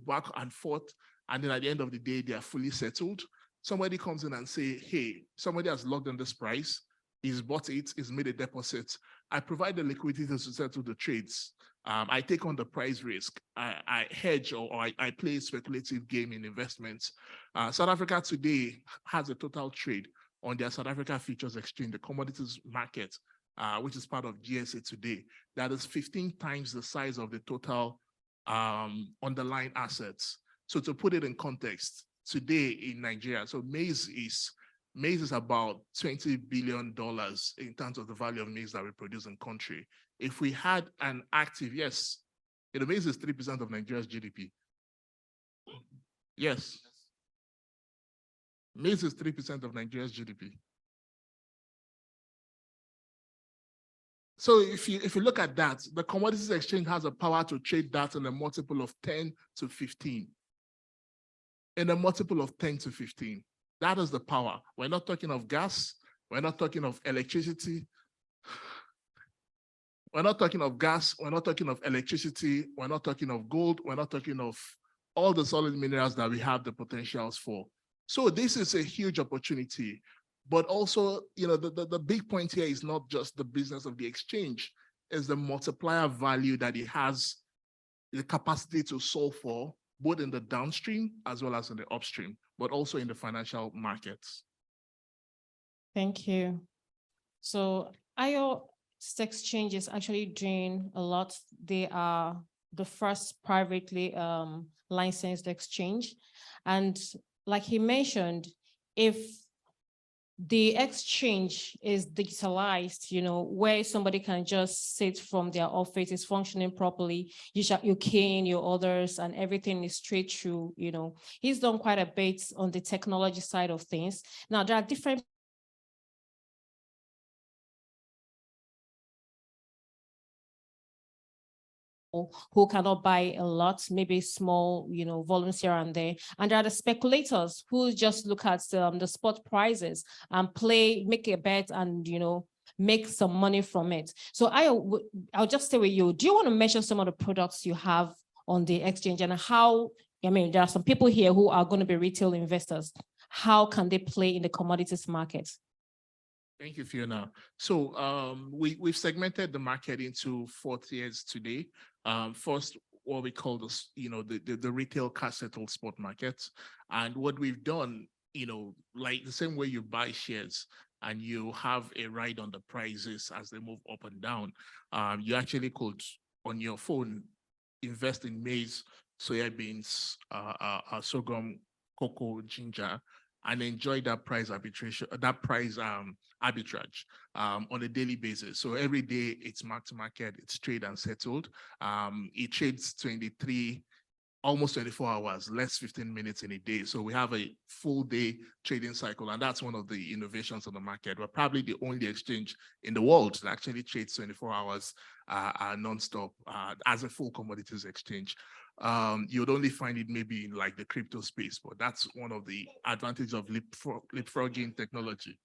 back and forth. And then at the end of the day, they are fully settled. Somebody comes in and say, hey, somebody has logged on this price. He's bought it, he's made a deposit. I provide the liquidity to settle the trades. I take on the price risk. I hedge or I play a speculative game in investments. South Africa today has a total trade on their South Africa Futures Exchange, the commodities market, which is part of GSA today. That is 15 times the size of the total underlying assets. So to put it in context, today in Nigeria, so maize is about $20 billion in terms of the value of maize that we produce in country. If we had an active, yes, maize is 3% of Nigeria's GDP. Yes. Maize is 3% of Nigeria's GDP. So if you look at that, the commodities exchange has a power to trade that in a multiple of 10 to 15. In a multiple of 10 to 15. That is the power. We're not talking of gas. We're not talking of electricity. We're not talking of gas. We're not talking of electricity. We're not talking of gold. We're not talking of all the solid minerals that we have the potentials for. So this is a huge opportunity. But also, the big point here is not just the business of the exchange, it's the multiplier value that it has the capacity to solve for, both in the downstream as well as in the upstream, but also in the financial markets. Thank you. So IO exchange is actually doing a lot. They are the first privately licensed exchange. And like he mentioned, if the exchange is digitalized, where somebody can just sit from their office, is functioning properly, you key in your orders and everything is straight through, He's done quite a bit on the technology side of things. Now, there are different who cannot buy a lot, maybe small, volumes here and there. And there are the speculators who just look at the spot prices and make a bet and, make some money from it. So I'll just stay with you. Do you want to mention some of the products you have on the exchange and how, there are some people here who are going to be retail investors. How can they play in the commodities market? Thank you, Fiona. So we've segmented the market into 4 tiers today. First, what we call the retail cash settled spot markets. And what we've done, like the same way you buy shares and you have a ride on the prices as they move up and down, you actually could, on your phone, invest in maize, soybeans, sorghum, cocoa, ginger, and enjoy that price arbitrage on a daily basis. So every day it's mark to market, it's trade and settled. It trades 23, almost 24 hours, less 15 minutes in a day. So we have a full day trading cycle, and that's one of the innovations on the market. We're probably the only exchange in the world that actually trades 24 hours non-stop as a full commodities exchange. You would only find it maybe in like the crypto space, but that's one of the advantages of leapfrogging technology.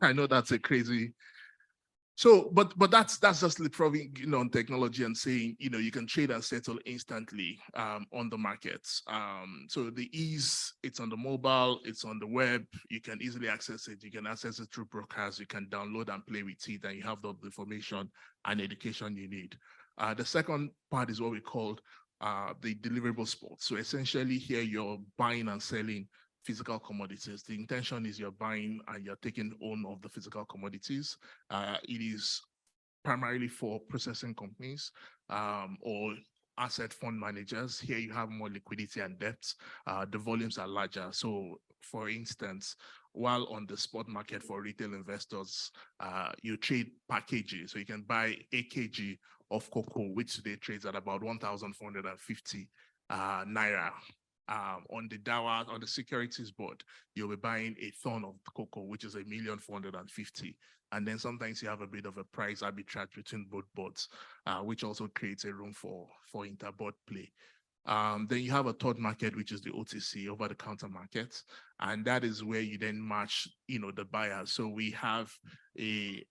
I know that's a crazy. So, but that's just leapfrogging on technology and saying, you can trade and settle instantly on the markets. So the ease, it's on the mobile, it's on the web, you can easily access it. You can access it through brokers, you can download and play with it, and you have the information and education you need. The second part is what we call the deliverable spot. So essentially here you're buying and selling physical commodities. The intention is you're buying and you're taking own of the physical commodities. It is primarily for processing companies or asset fund managers. Here you have more liquidity and depth. The volumes are larger. So for instance, while on the spot market for retail investors, you trade per kg. So you can buy 8 kg of cocoa, which today trades at about 1,450 naira. On the Dawa, on the securities board, you'll be buying a ton of cocoa, which is 1,450,000. And then sometimes you have a bit of a price arbitrage between both boards, which also creates a room for interboard play. Then you have a third market, which is the OTC, over-the-counter market. And that is where you then match, the buyers. So we have a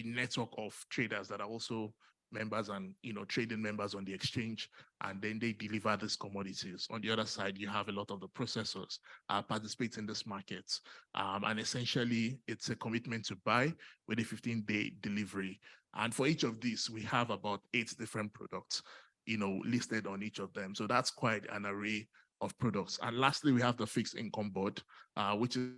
network of traders that are also members and trading members on the exchange, and then they deliver these commodities. On the other side, you have a lot of the processors participate in this market, and essentially it's a commitment to buy with a 15-day delivery. And for each of these, we have about 8 different products, listed on each of them. So that's quite an array of products. And lastly, we have the fixed income board, which is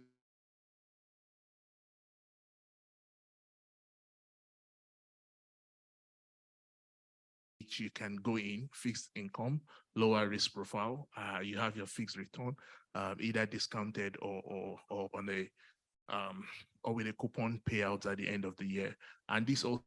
you can go in fixed income, lower risk profile. You have your fixed return, either discounted or on a or with a coupon payout at the end of the year. And this also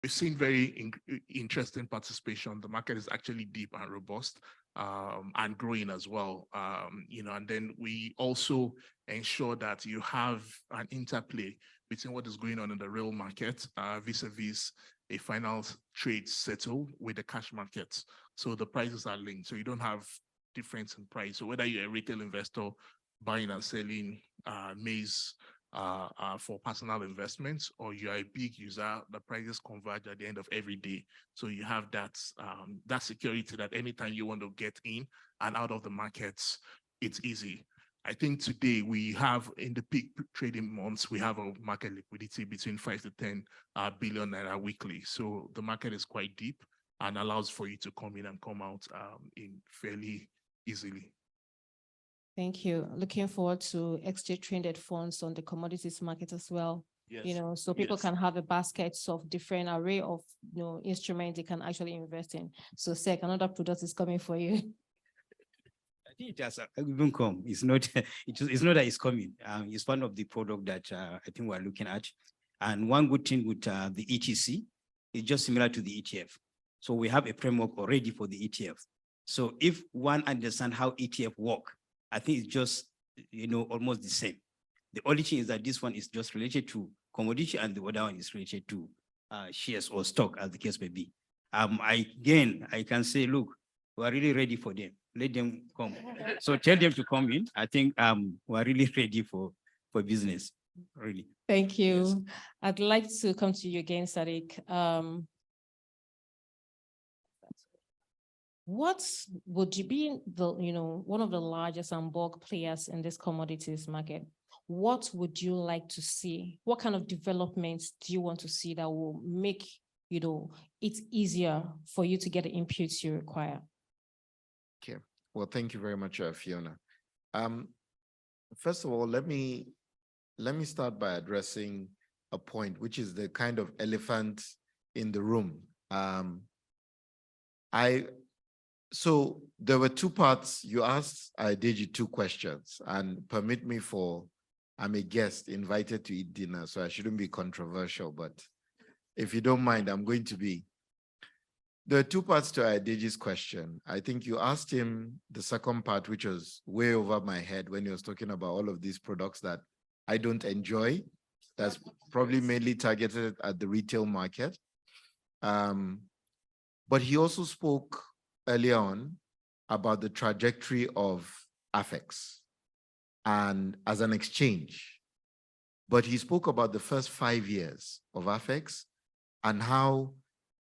we've seen very interesting participation. The market is actually deep and robust, and growing as well. And then we also ensure that you have an interplay between what is going on in the real market vis-a-vis a final trade settle with the cash markets. So the prices are linked. So you don't have difference in price. So whether you're a retail investor buying and selling maize for personal investments, or you are a big user, the prices converge at the end of every day. So you have that security that anytime you want to get in and out of the markets, it's easy. I think today we have, in the peak trading months, we have a market liquidity between 5 to 10 billion naira weekly. So the market is quite deep and allows for you to come in and come out in fairly easily. Thank you. Looking forward to exchange traded funds on the commodities market as well. Yes. So people can have a basket of different array of instruments they can actually invest in. So Sec, another product is coming for you. I think it has even come. It's not that it's coming. It's one of the product that I think we're looking at. And one good thing with the ETC is just similar to the ETF. So we have a framework already for the ETF. So if one understands how ETF work, I think it's just, almost the same. The only thing is that this one is just related to commodity and the other one is related to shares or stock, as the case may be. I can say, look, we're really ready for them. Let them come. So tell them to come in. I think we're really ready for business, really. Thank you. Yes. I'd like to come to you again, Sadiq. What would you be one of the largest and bulk players in this commodities market? What would you like to see? What kind of developments do you want to see that will make it easier for you to get the inputs you require? Okay. Well, thank you very much, Fiona. First of all, let me start by addressing a point, which is the kind of elephant in the room. So there were 2 parts. You asked Adedeji 2 questions, and permit me I'm a guest invited to eat dinner, so I shouldn't be controversial, but if you don't mind, I'm going to be. There are 2 parts to Adedeji's question. I think you asked him the second part, which was way over my head when he was talking about all of these products that I don't enjoy. That's probably mainly targeted at the retail market. But he also spoke earlier on about the trajectory of AFEX and as an exchange. But he spoke about the first 5 years of AFEX and how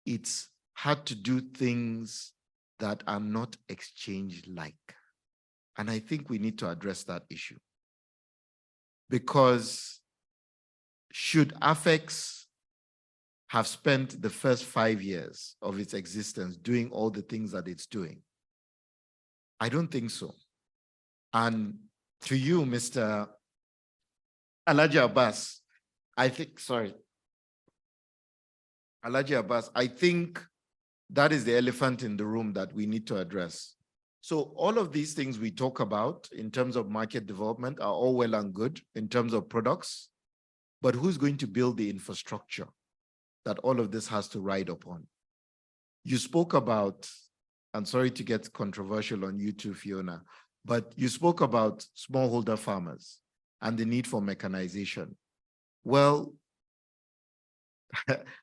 it's had to do things that are not exchange-like. And I think we need to address that issue. Because should AFEX have spent the first 5 years of its existence doing all the things that it's doing? I don't think so. And to you, Mr. Alhaji Abbas, Alhaji Abbas, I think that is the elephant in the room that we need to address. So all of these things we talk about in terms of market development are all well and good in terms of products, but who's going to build the infrastructure that all of this has to ride upon? You spoke about, I'm sorry to get controversial on you too, Fiona, but you spoke about smallholder farmers and the need for mechanization. Well,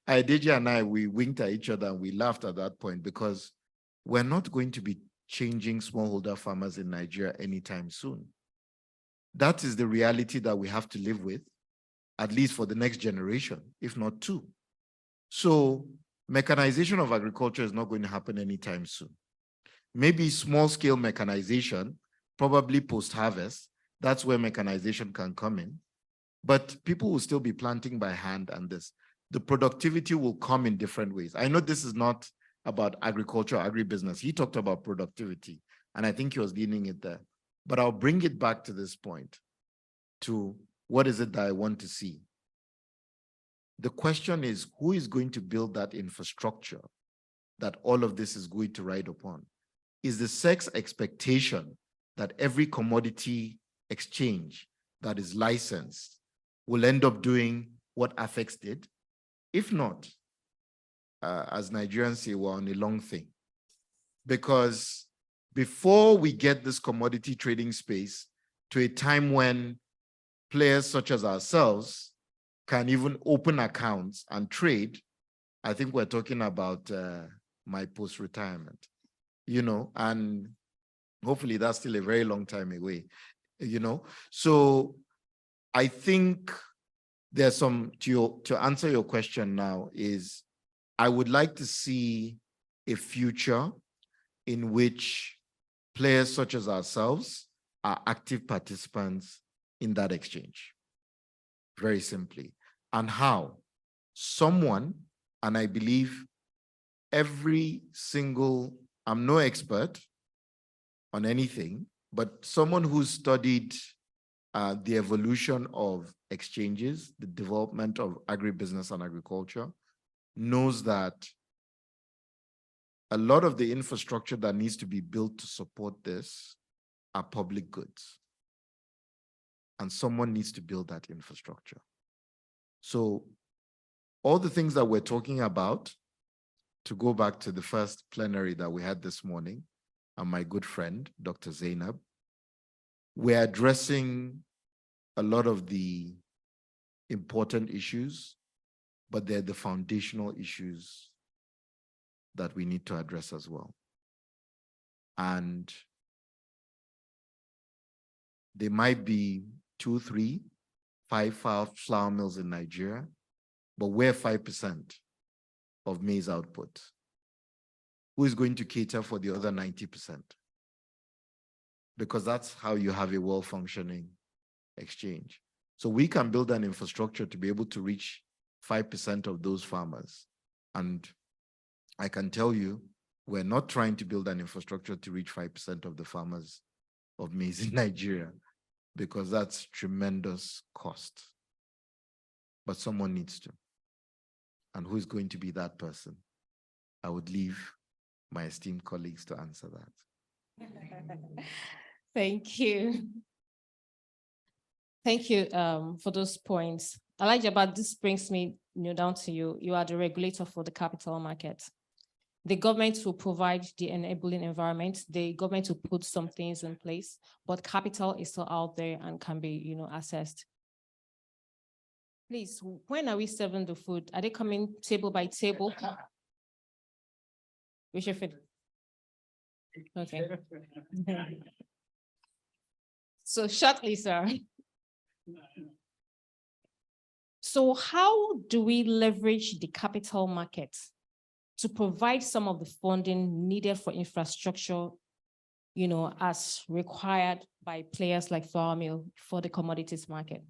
Adedeji and I, we winked at each other and we laughed at that point because we're not going to be changing smallholder farmers in Nigeria anytime soon. That is the reality that we have to live with, at least for the next generation, if not two. So mechanization of agriculture is not going to happen anytime soon. Maybe small-scale mechanization, probably post-harvest, that's where mechanization can come in. But people will still be planting by hand and this. The productivity will come in different ways. I know this is not about agriculture, agribusiness. He talked about productivity, and I think he was leaning it there. But I'll bring it back to this point, to what is it that I want to see? The question is, who is going to build that infrastructure that all of this is going to ride upon? Is the sex expectation that every commodity exchange that is licensed will end up doing what AFEX did? If not, as Nigerians say, we're on a long thing. Because before we get this commodity trading space to a time when players such as ourselves can even open accounts and trade, I think we're talking about my post-retirement, you know, and hopefully that's still a very long time away, you know. So I think there's some, to answer your question now, is I would like to see a future in which players such as ourselves are active participants in that exchange, very simply. And how? Someone, and I believe every single, I'm no expert on anything, but someone who's studied the evolution of exchanges, the development of agribusiness and agriculture, knows that a lot of the infrastructure that needs to be built to support this are public goods. And someone needs to build that infrastructure. So all the things that we're talking about, to go back to the first plenary that we had this morning, and my good friend, Dr. Zainab, we're addressing a lot of the important issues, but they're the foundational issues that we need to address as well. And there might be 2, 3, 5 flour mills in Nigeria, but we're 5% of maize output. Who is going to cater for the other 90%? Because that's how you have a well-functioning exchange. So we can build an infrastructure to be able to reach 5% of those farmers. And I can tell you, we're not trying to build an infrastructure to reach 5% of the farmers of maize in Nigeria, because that's tremendous cost. But someone needs to. And who is going to be that person? I would leave my esteemed colleagues to answer that. Thank you. Thank you for those points. Elijah, but this brings me down to you. You are the regulator for the capital market. The government will provide the enabling environment. The government will put some things in place, but capital is still out there and can be, accessed. Please, when are we serving the food? Are they coming table by table? We should fit. Okay. So shortly, sir. So how do we leverage the capital market to provide some of the funding needed for infrastructure, as required by players like flour mill for the commodities market?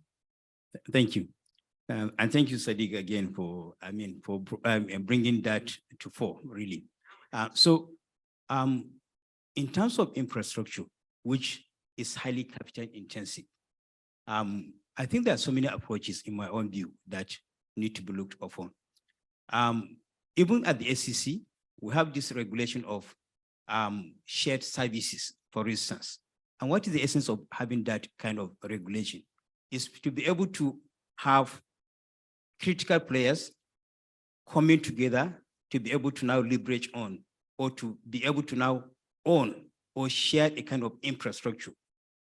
Thank you. And thank you, Sadiq, again for bringing that to fore, really. In terms of infrastructure, which is highly capital intensive, I think there are so many approaches in my own view that need to be looked upon. Even at the SEC, we have this regulation of shared services, for instance. And what is the essence of having that kind of regulation? Is to be able to have critical players coming together to be able to now leverage on, or to be able to now own or share a kind of infrastructure,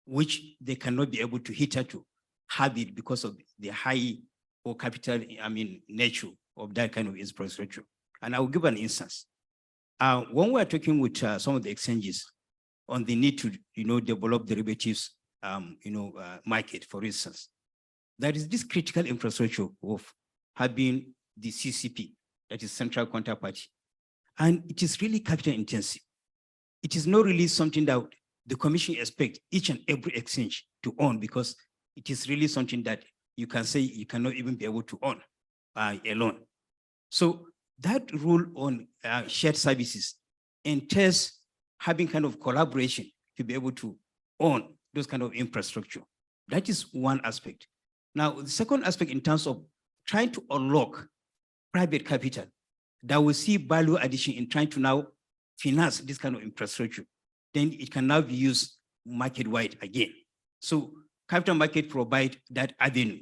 which they cannot be able to hitherto have it because of the high or capital, nature of that kind of infrastructure. And I will give an instance. When we're talking with some of the exchanges, on the need to, develop derivatives, market, for instance. There is this critical infrastructure of having the CCP, that is central counterparty. And it is really capital intensive. It is not really something that the commission expects each and every exchange to own, because it is really something that you can say you cannot even be able to own alone. So that rule on shared services entails having kind of collaboration to be able to own those kind of infrastructure. That is one aspect. Now, the second aspect in terms of trying to unlock private capital that will see value addition in trying to now finance this kind of infrastructure, then it can now be used market-wide again. So capital market provide that avenue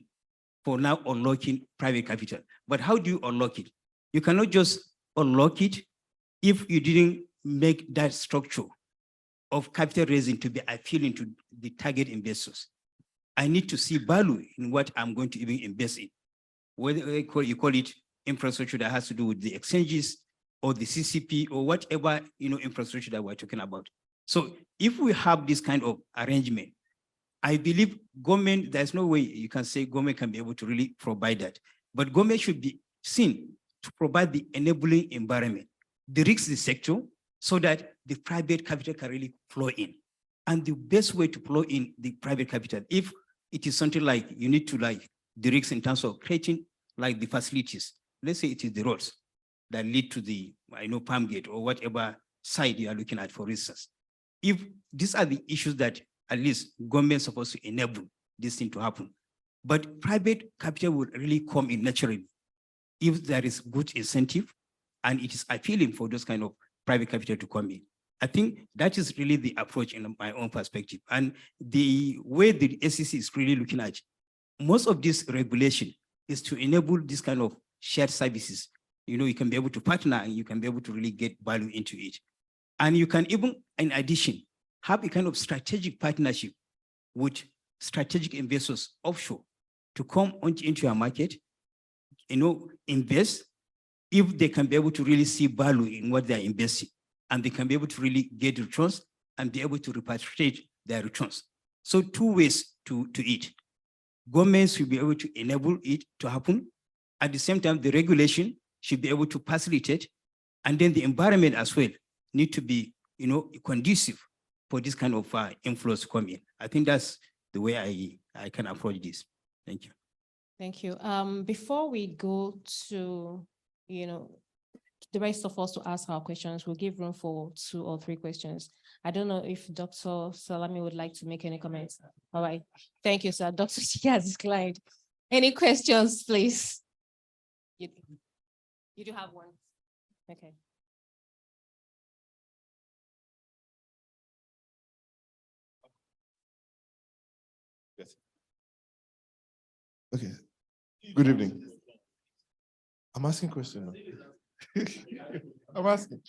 for now unlocking private capital. But how do you unlock it? You cannot just unlock it if you didn't make that structure of capital raising to be appealing to the target investors. I need to see value in what I'm going to even invest in. Whether you call it infrastructure that has to do with the exchanges or the CCP or whatever infrastructure that we're talking about. So if we have this kind of arrangement, I believe government, there's no way you can say government can be able to really provide that. But government should be seen to provide the enabling environment, de-risk the sector so that the private capital can really flow in. And the best way to flow in the private capital, if it is something like you need to de-risk in terms of creating the facilities, let's say it is the roads that lead to the Palm Gate or whatever side you are looking at, for instance. If these are the issues that at least government is supposed to enable this thing to happen, but private capital will really come in naturally if there is good incentive and it is appealing for those kind of private capital to come in. I think that is really the approach in my own perspective. And the way the SEC is really looking at most of this regulation is to enable this kind of shared services. You can be able to partner and you can be able to really get value into it. And you can even, in addition, have a kind of strategic partnership with strategic investors offshore to come into your market, invest if they can be able to really see value in what they're investing, and they can be able to really get returns and be able to repatriate their returns. So two ways to it. Governments should be able to enable it to happen. At the same time, the regulation should be able to facilitate, and then the environment as well need to be, conducive for this kind of inflows to come in. I think that's the way I can approach this. Thank you. Thank you. Before we go to, the rest of us to ask our questions, we'll give room for 2 or 3 questions. I don't know if Dr. Salami would like to make any comments. All right. Thank you, sir. Dr. She has declined. Any questions, please? You do have one. Okay. Yes. Okay. Good evening. I'm asking questions. I'm asking.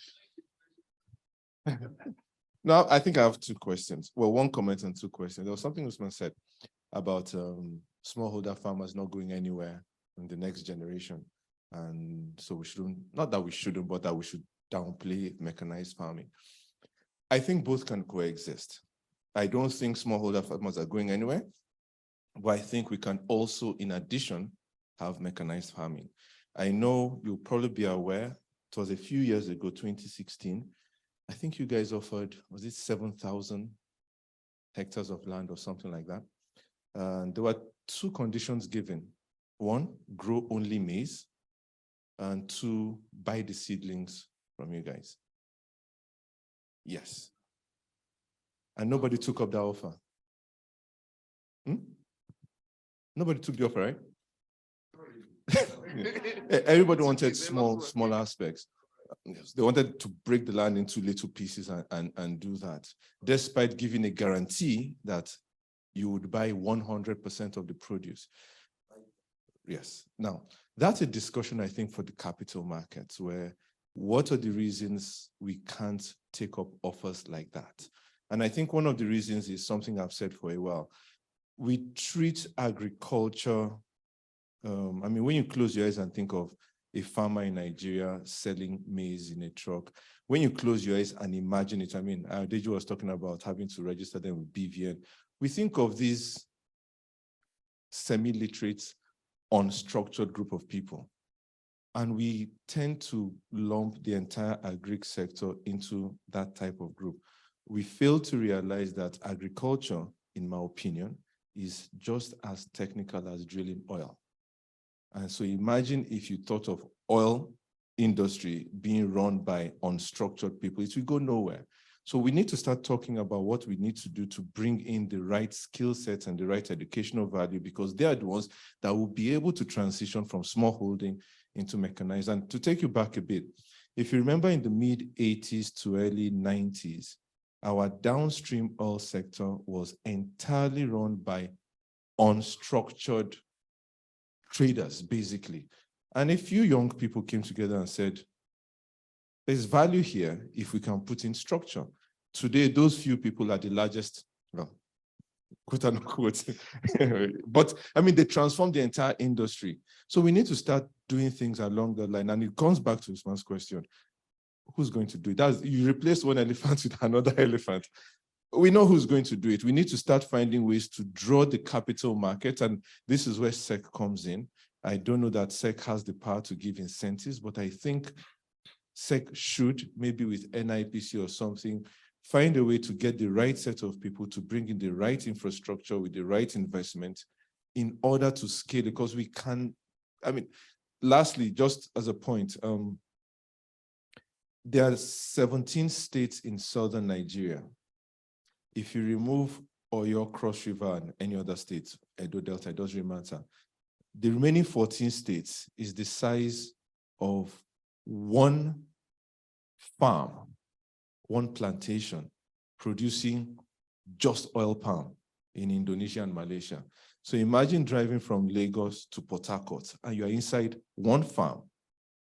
No, I think I have 2 questions. Well, 1 comment and 2 questions. There was something Usman said about smallholder farmers not going anywhere in the next generation. And so we shouldn't, not that we shouldn't, but that we should downplay mechanized farming. I think both can coexist. I don't think smallholder farmers are going anywhere, but I think we can also, in addition, have mechanized farming. I know you'll probably be aware, it was a few years ago, 2016, I think you guys offered, was it 7,000 hectares of land or something like that? And there were 2 conditions given. 1, grow only maize, and 2, buy the seedlings from you guys. Yes. And nobody took up that offer. Nobody took the offer, right? Everybody wanted small aspects. They wanted to break the land into little pieces and do that, despite giving a guarantee that you would buy 100% of the produce. Yes. Now, that's a discussion, I think, for the capital markets, where what are the reasons we can't take up offers like that? And I think one of the reasons is something I've said for a while. We treat agriculture, when you close your eyes and think of a farmer in Nigeria selling maize in a truck, when you close your eyes and imagine it, I mean, Adedeji was talking about having to register them with BVN. We think of these semi-literate, unstructured group of people, and we tend to lump the entire agri sector into that type of group. We fail to realize that agriculture, in my opinion, is just as technical as drilling oil. And so imagine if you thought of oil industry being run by unstructured people, it will go nowhere. So we need to start talking about what we need to do to bring in the right skill sets and the right educational value, because they are the ones that will be able to transition from smallholding into mechanized. And to take you back a bit, if you remember in the mid-80s to early 90s, our downstream oil sector was entirely run by unstructured traders, basically. And a few young people came together and said, there's value here if we can put in structure. Today, those few people are the largest, well, quote unquote, but I mean, they transformed the entire industry. So we need to start doing things along that line. And it comes back to Usman's question. Who's going to do it? You replace one elephant with another elephant. We know who's going to do it. We need to start finding ways to draw the capital market. And this is where SEC comes in. I don't know that SEC has the power to give incentives, but I think SEC should, maybe with NIPC or something, find a way to get the right set of people to bring in the right infrastructure with the right investment in order to scale, because we can, I mean, lastly, just as a point, there are 17 states in southern Nigeria. If you remove Oyo, Cross River, and any other states, Edo Delta, it doesn't matter. The remaining 14 states is the size of one farm, one plantation producing just oil palm in Indonesia and Malaysia. So imagine driving from Lagos to Port Harcourt and you're inside one farm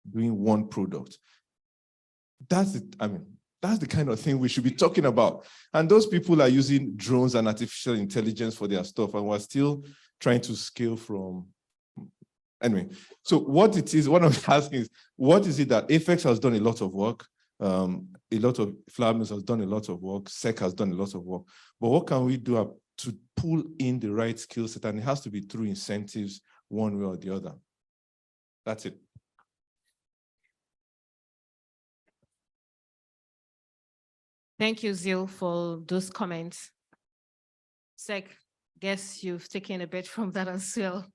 doing one product. That's it. I mean, that's the kind of thing we should be talking about. And those people are using drones and artificial intelligence for their stuff, and we're still trying to scale from. Anyway, so what it is, what I'm asking is, what is it that AFEX has done a lot of work? A lot of flour mills has done a lot of work, SEC has done a lot of work, but what can we do to pull in the right skill set? And it has to be through incentives one way or the other. That's it. Thank you, Zil, for those comments. SEC, guess you've taken a bit from that as well.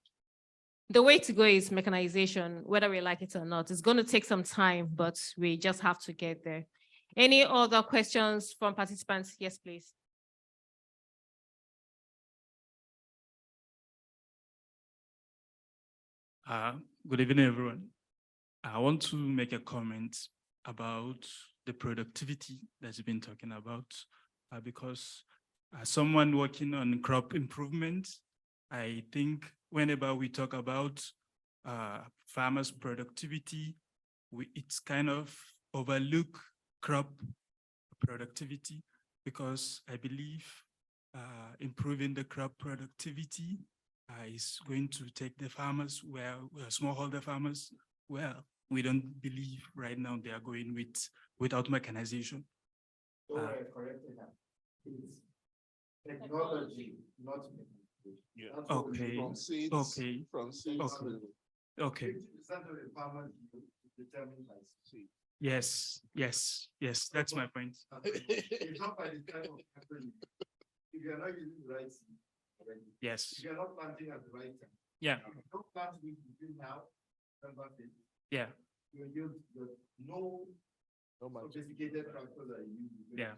The way to go is mechanization, whether we like it or not. It's going to take some time, but we just have to get there. Any other questions from participants? Yes, please. Good evening, everyone. I want to make a comment about the productivity that you've been talking about, because as someone working on crop improvement, I think whenever we talk about farmers' productivity, it's kind of overlook crop productivity, because I believe improving the crop productivity is going to take the farmers smallholder farmers well. We don't believe right now they are going without mechanization. It's technology, not mechanization. Yeah. Okay. From seeds, Okay. From seeds. Okay. Okay. 50% of the farmers determined by seed. Yes. Yes. Yes. That's my point. It's not by the time of happening. If you're not using the right seed, Yes. if you're not planting at the right time. Yeah. Don't plant with between now and Yeah. you use no sophisticated tractors that you use. Yeah.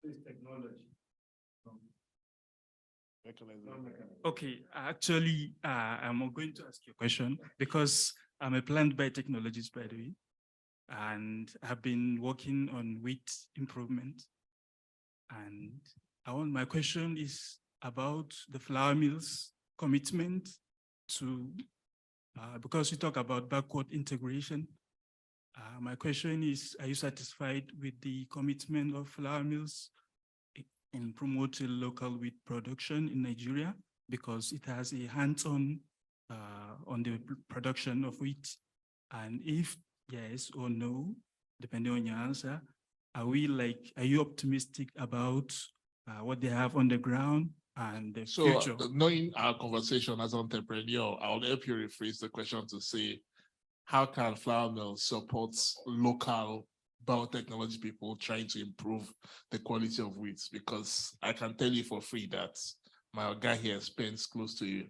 It's technology. Okay. Actually, I'm going to ask you a question because I'm a plant biotechnologist, by the way, and I've been working on wheat improvement. And my question is about the flour mills' commitment to, because you talk about backward integration. My question is, are you satisfied with the commitment of flour mills in promoting local wheat production in Nigeria? Because it has a hands-on on the production of wheat. And if yes or no, depending on your answer. Are you optimistic about what they have on the ground and the future? Knowing our conversation as entrepreneur, I'll help you rephrase the question to say, how can flour mills support local biotechnology people trying to improve the quality of wheat? Because I can tell you for free that my guy here spends close to,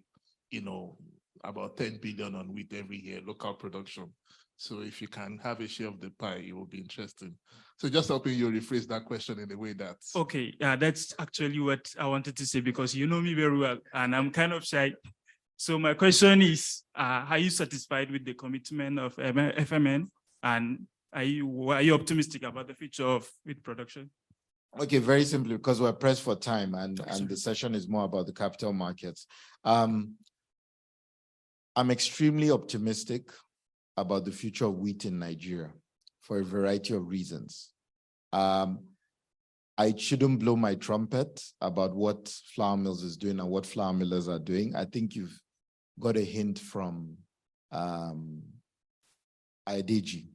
about 10 billion on wheat every year, local production. So if you can have a share of the pie, it will be interesting. So just helping you rephrase that question in a way that. Okay, that's actually what I wanted to say, because you know me very well and I'm kind of shy. So my question is, are you satisfied with the commitment of FMN, and are you optimistic about the future of wheat production? Okay, very simply, because we're pressed for time and the session is more about the capital markets. I'm extremely optimistic about the future of wheat in Nigeria for a variety of reasons. I shouldn't blow my trumpet about what flour mills is doing and what flour millers are doing. I think you've got a hint from Adedeji,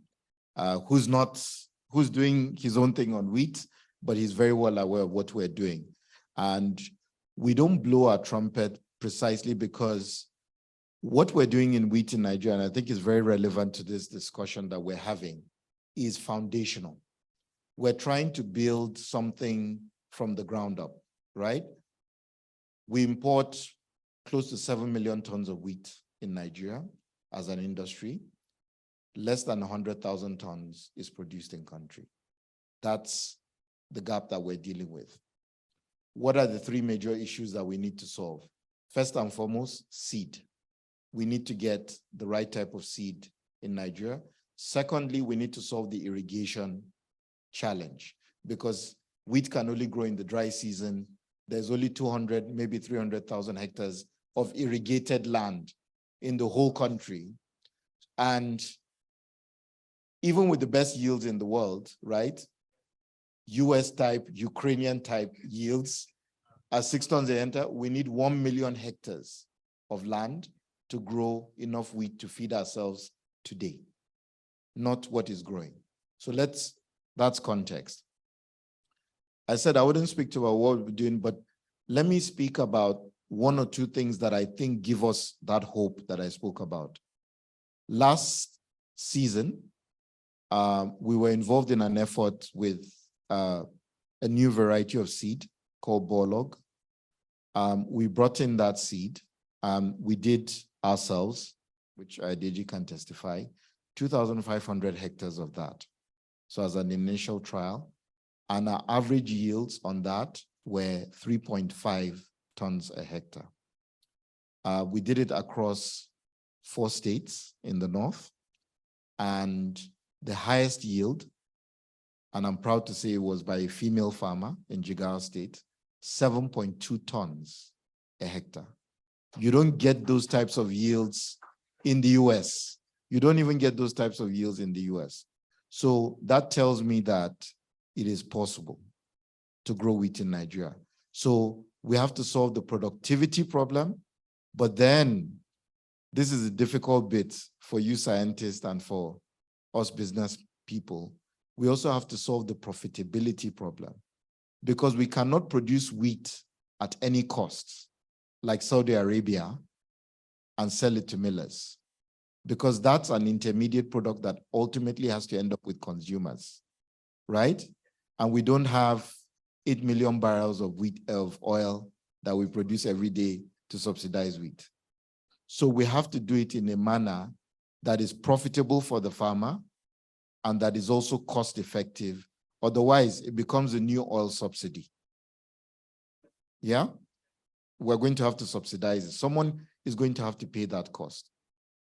who's doing his own thing on wheat, but he's very well aware of what we're doing. And we don't blow our trumpet precisely because what we're doing in wheat in Nigeria, and I think is very relevant to this discussion that we're having, is foundational. We're trying to build something from the ground up, right? We import close to 7 million tons of wheat in Nigeria as an industry. Less than 100,000 tons is produced in country. That's the gap that we're dealing with. What are the three major issues that we need to solve? First and foremost, seed. We need to get the right type of seed in Nigeria. Secondly, we need to solve the irrigation challenge, because wheat can only grow in the dry season. There's only 200, maybe 300,000 hectares of irrigated land in the whole country. And even with the best yields in the world, right? US type, Ukrainian type yields at 6 tons a hectare, we need 1 million hectares of land to grow enough wheat to feed ourselves today, not what is growing. So that's context. I said I wouldn't speak to about what we're doing, but let me speak about one or two things that I think give us that hope that I spoke about. Last season, we were involved in an effort with a new variety of seed called Balogun. We brought in that seed. We did ourselves, which Adedeji can testify, 2,500 hectares of that. So as an initial trial, and our average yields on that were 3.5 tons a hectare. We did it across 4 states in the north, and the highest yield, and I'm proud to say it was by a female farmer in Jigawa State, 7.2 tons a hectare. You don't get those types of yields in the US. You don't even get those types of yields in the US. So that tells me that it is possible to grow wheat in Nigeria. So we have to solve the productivity problem, but then this is a difficult bit for you scientists and for us business people. We also have to solve the profitability problem, because we cannot produce wheat at any cost, like Saudi Arabia, and sell it to millers, because that's an intermediate product that ultimately has to end up with consumers, right? And we don't have 8 million barrels of wheat, of oil that we produce every day to subsidize wheat. So we have to do it in a manner that is profitable for the farmer and that is also cost effective. Otherwise, it becomes a new oil subsidy. Yeah? We're going to have to subsidize it. Someone is going to have to pay that cost.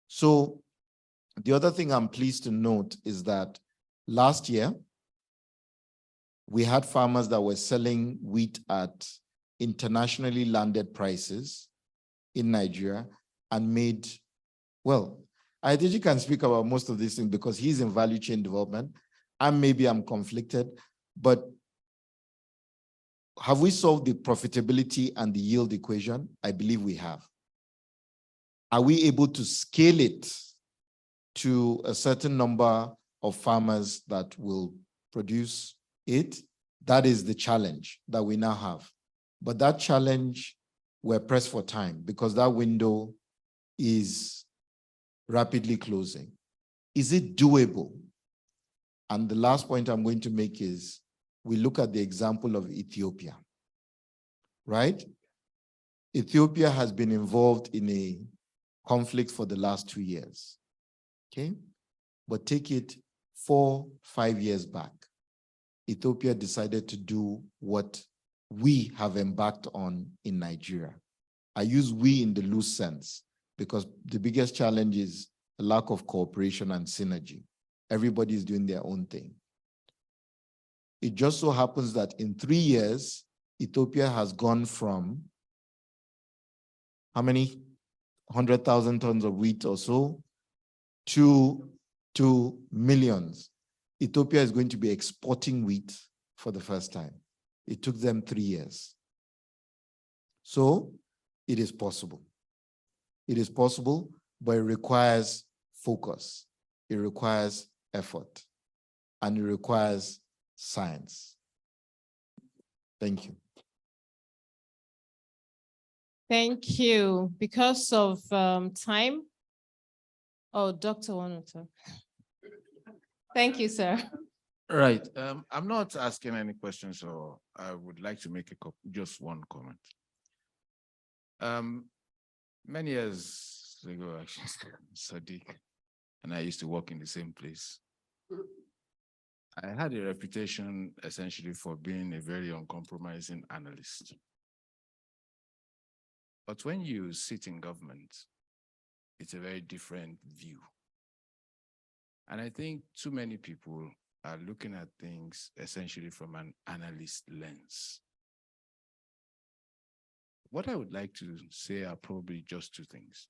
So the other thing I'm pleased to note is that last year, we had farmers that were selling wheat at internationally landed prices in Nigeria and made, well, Adedeji can speak about most of these things because he's in value chain development, and maybe I'm conflicted, but have we solved the profitability and the yield equation? I believe we have. Are we able to scale it to a certain number of farmers that will produce it. That is the challenge that we now have. But that challenge, we're pressed for time because that window is rapidly closing. Is it doable? And the last point I'm going to make is we look at the example of Ethiopia, right? Ethiopia has been involved in a conflict for the last 2 years, okay? But take it 4-5 years back. Ethiopia decided to do what we have embarked on in Nigeria. I use we in the loose sense because the biggest challenge is a lack of cooperation and synergy. Everybody is doing their own thing. It just so happens that in 3 years, Ethiopia has gone from how many 100,000 tons of wheat or so to millions. Ethiopia is going to be exporting wheat for the first time. It took them 3 years. So it is possible. It is possible, but it requires focus. It requires effort, and it requires science. Thank you. Thank you. Because of time. Oh, Dr. Wanuta. Thank you, sir. Right. I'm not asking any questions, so I would like to make just one comment. Many years ago, actually, Sadiq and I used to work in the same place. I had a reputation essentially for being a very uncompromising analyst. But when you sit in government, it's a very different view. And I think too many people are looking at things essentially from an analyst lens. What I would like to say are probably just two things.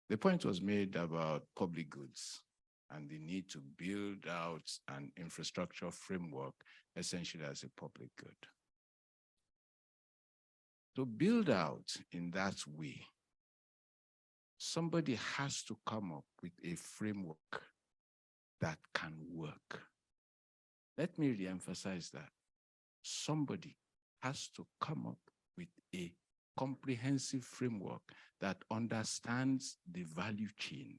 The point was made about public goods and the need to build out an infrastructure framework essentially as a public good. To build out in that way, somebody has to come up with a framework that can work. Let me reemphasize that. Somebody has to come up with a comprehensive framework that understands the value chain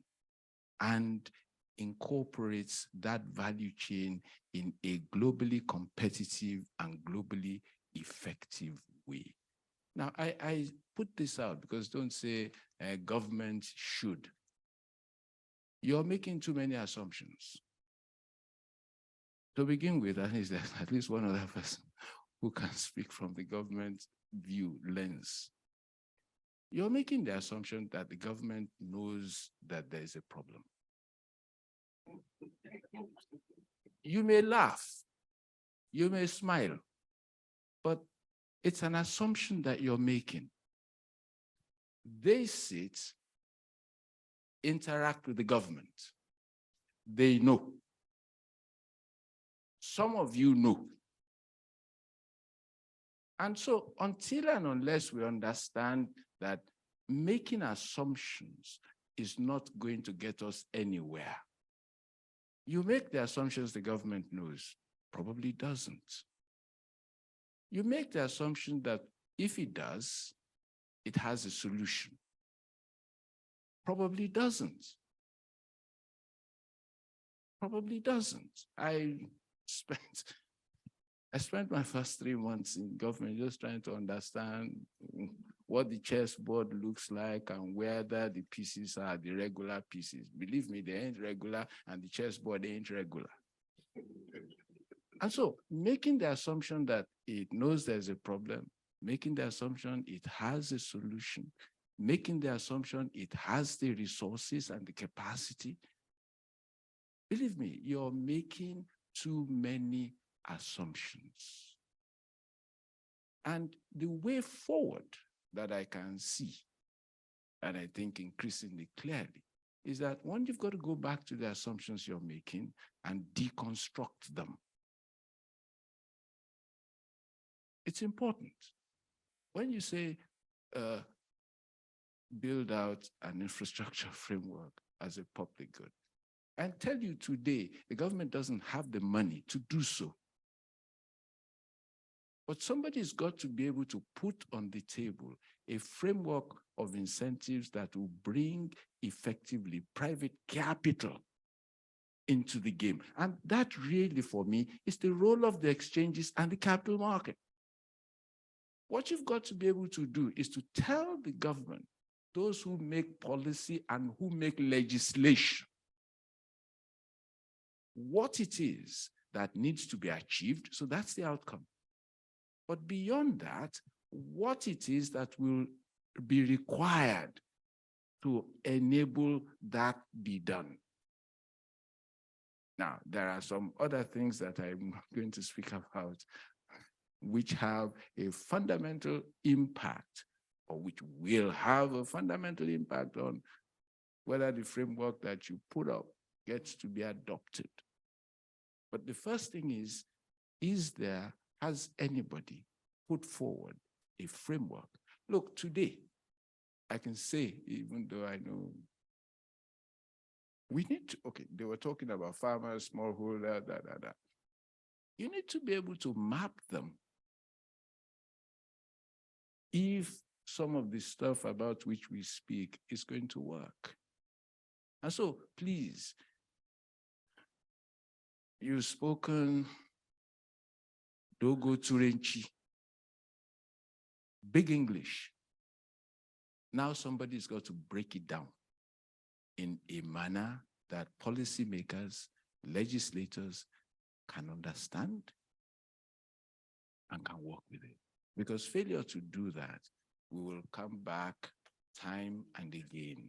and incorporates that value chain in a globally competitive and globally effective way. Now, I put this out because don't say government should. You're making too many assumptions. To begin with, I think there's at least one other person who can speak from the government view lens. You're making the assumption that the government knows that there is a problem. You may laugh, you may smile, but it's an assumption that you're making. They sit, interact with the government. They know. Some of you know. And so until and unless we understand that making assumptions is not going to get us anywhere, you make the assumptions the government knows, probably doesn't. You make the assumption that if it does, it has a solution. Probably doesn't. Probably doesn't. I spent my first 3 months in government just trying to understand what the chessboard looks like and whether the pieces are the regular pieces. Believe me, they ain't regular and the chessboard ain't regular. And so making the assumption that it knows there's a problem, making the assumption it has a solution, making the assumption it has the resources and the capacity, believe me, you're making too many assumptions. And the way forward that I can see, and I think increasingly clearly, is that one, you've got to go back to the assumptions you're making and deconstruct them. It's important. When you say build out an infrastructure framework as a public good, and tell you today, the government doesn't have the money to do so. But somebody's got to be able to put on the table a framework of incentives that will bring effectively private capital into the game. And that really, for me, is the role of the exchanges and the capital market. What you've got to be able to do is to tell the government, those who make policy and who make legislation, what it is that needs to be achieved. So that's the outcome. But beyond that, what it is that will be required to enable that be done. Now, there are some other things that I'm going to speak about, which have a fundamental impact, or which will have a fundamental impact on whether the framework that you put up gets to be adopted. But the first thing has anybody put forward a framework? Look, today, I can say, even though I know, we need to, okay, they were talking about farmers, smallholder, You need to be able to map them. If some of the stuff about which we speak is going to work. And so, please, you've spoken Dogo Turenchi, big English. Now somebody's got to break it down in a manner that policymakers, legislators can understand and can work with it. Because failure to do that, we will come back time and again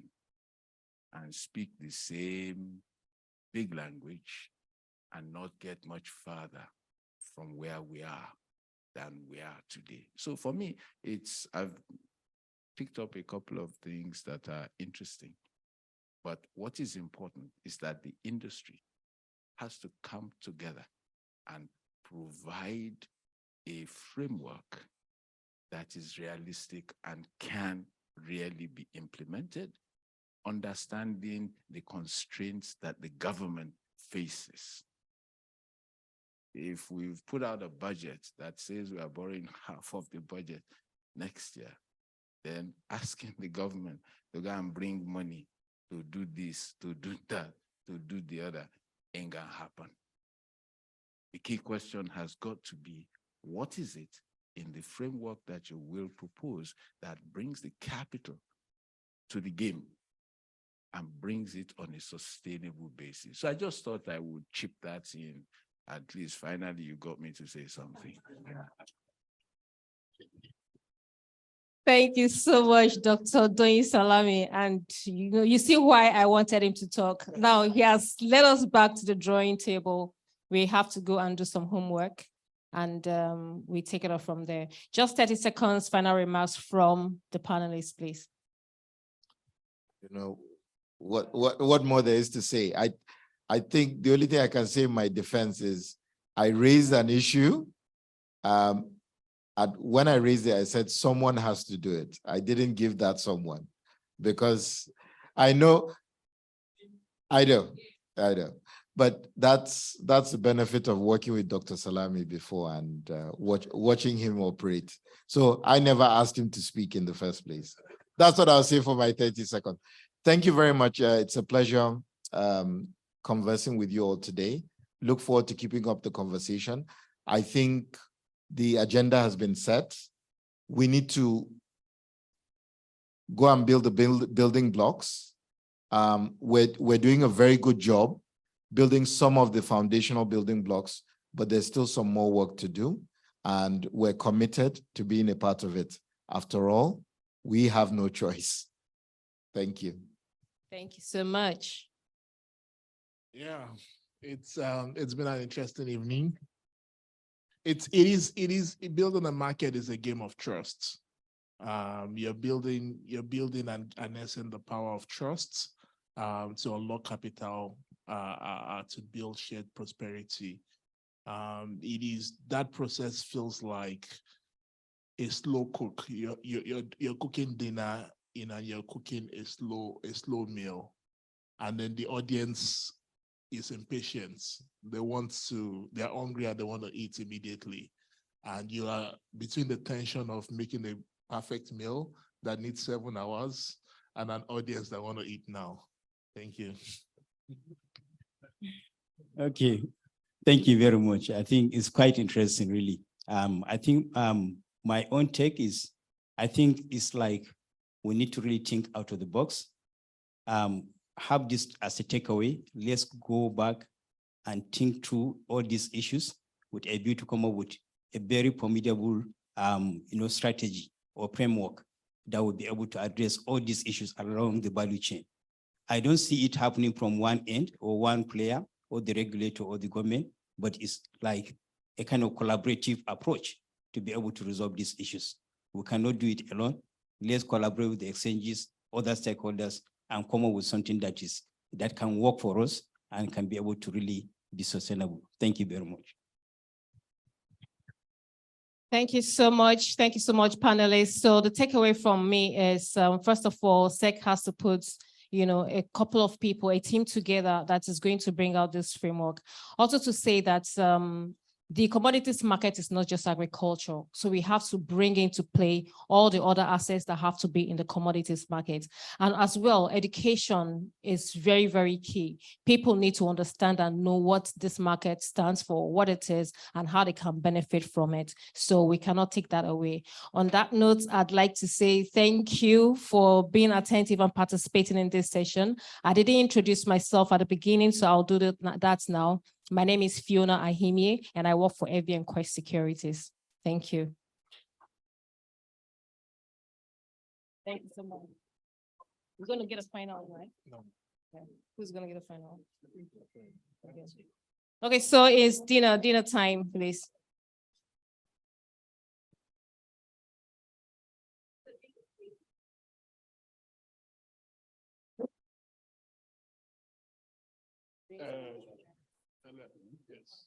and speak the same big language and not get much further from where we are than we are today. So for me, I've picked up a couple of things that are interesting. But what is important is that the industry has to come together and provide a framework that is realistic and can really be implemented, understanding the constraints that the government faces. If we've put out a budget that says we are borrowing half of the budget next year, then asking the government to go and bring money to do this, to do that, to do the other, ain't gonna happen. The key question has got to be, what is it in the framework that you will propose that brings the capital to the game and brings it on a sustainable basis? So I just thought I would chip that in. At least finally you got me to say something. Thank you so much, Dr. Doyin Salami. And you see why I wanted him to talk. Now he has led us back to the drawing table. We have to go and do some homework, and we take it off from there. Just 30 seconds, final remarks from the panelists, please. You know, what more there is to say? I think the only thing I can say in my defense is I raised an issue. And when I raised it, I said someone has to do it. I didn't give that someone because I know. But that's the benefit of working with Dr. Salami before and watching him operate. So I never asked him to speak in the first place. That's what I'll say for my 30 seconds. Thank you very much. It's a pleasure conversing with you all today. Look forward to keeping up the conversation. I think the agenda has been set. We need to go and build the building blocks. We're doing a very good job building some of the foundational building blocks, but there's still some more work to do. And we're committed to being a part of it. After all, we have no choice. Thank you. Thank you so much. Yeah, it's been an interesting evening. It is building a market is a game of trust. You're building and harnessing the power of trust to unlock capital to build shared prosperity. That process feels like a slow cook. You're cooking dinner, and you're cooking a slow meal, and then the audience is impatience. They're hungry and they want to eat immediately. And you are between the tension of making a perfect meal that needs 7 hours and an audience that want to eat now. Thank you. Okay, thank you very much. I think it's quite interesting, really. I think my own take is, I think it's like we need to really think out of the box. Have this as a takeaway. Let's go back and think through all these issues with a view to come up with a very formidable strategy or framework that will be able to address all these issues along the value chain. I don't see it happening from one end or one player or the regulator or the government, but it's like a kind of collaborative approach to be able to resolve these issues. We cannot do it alone. Let's collaborate with the exchanges, other stakeholders, and come up with something that can work for us and can be able to really be sustainable. Thank you very much. Thank you so much. Thank you so much, panelists. So the takeaway from me is, first of all, SEC has to put a couple of people, a team together that is going to bring out this framework. Also to say that the commodities market is not just agriculture. So we have to bring into play all the other assets that have to be in the commodities market. And as well, education is very, very key. People need to understand and know what this market stands for, what it is, and how they can benefit from it. So we cannot take that away. On that note, I'd like to say thank you for being attentive and participating in this session. I didn't introduce myself at the beginning, so I'll do that now. My name is Fiona Ahimie, and I work for AFEX Quest Securities. Thank you. Thank you so much. We're going to get a final, right? No. Okay. Who's going to get a final? Okay, so it's dinner time, please. Yes.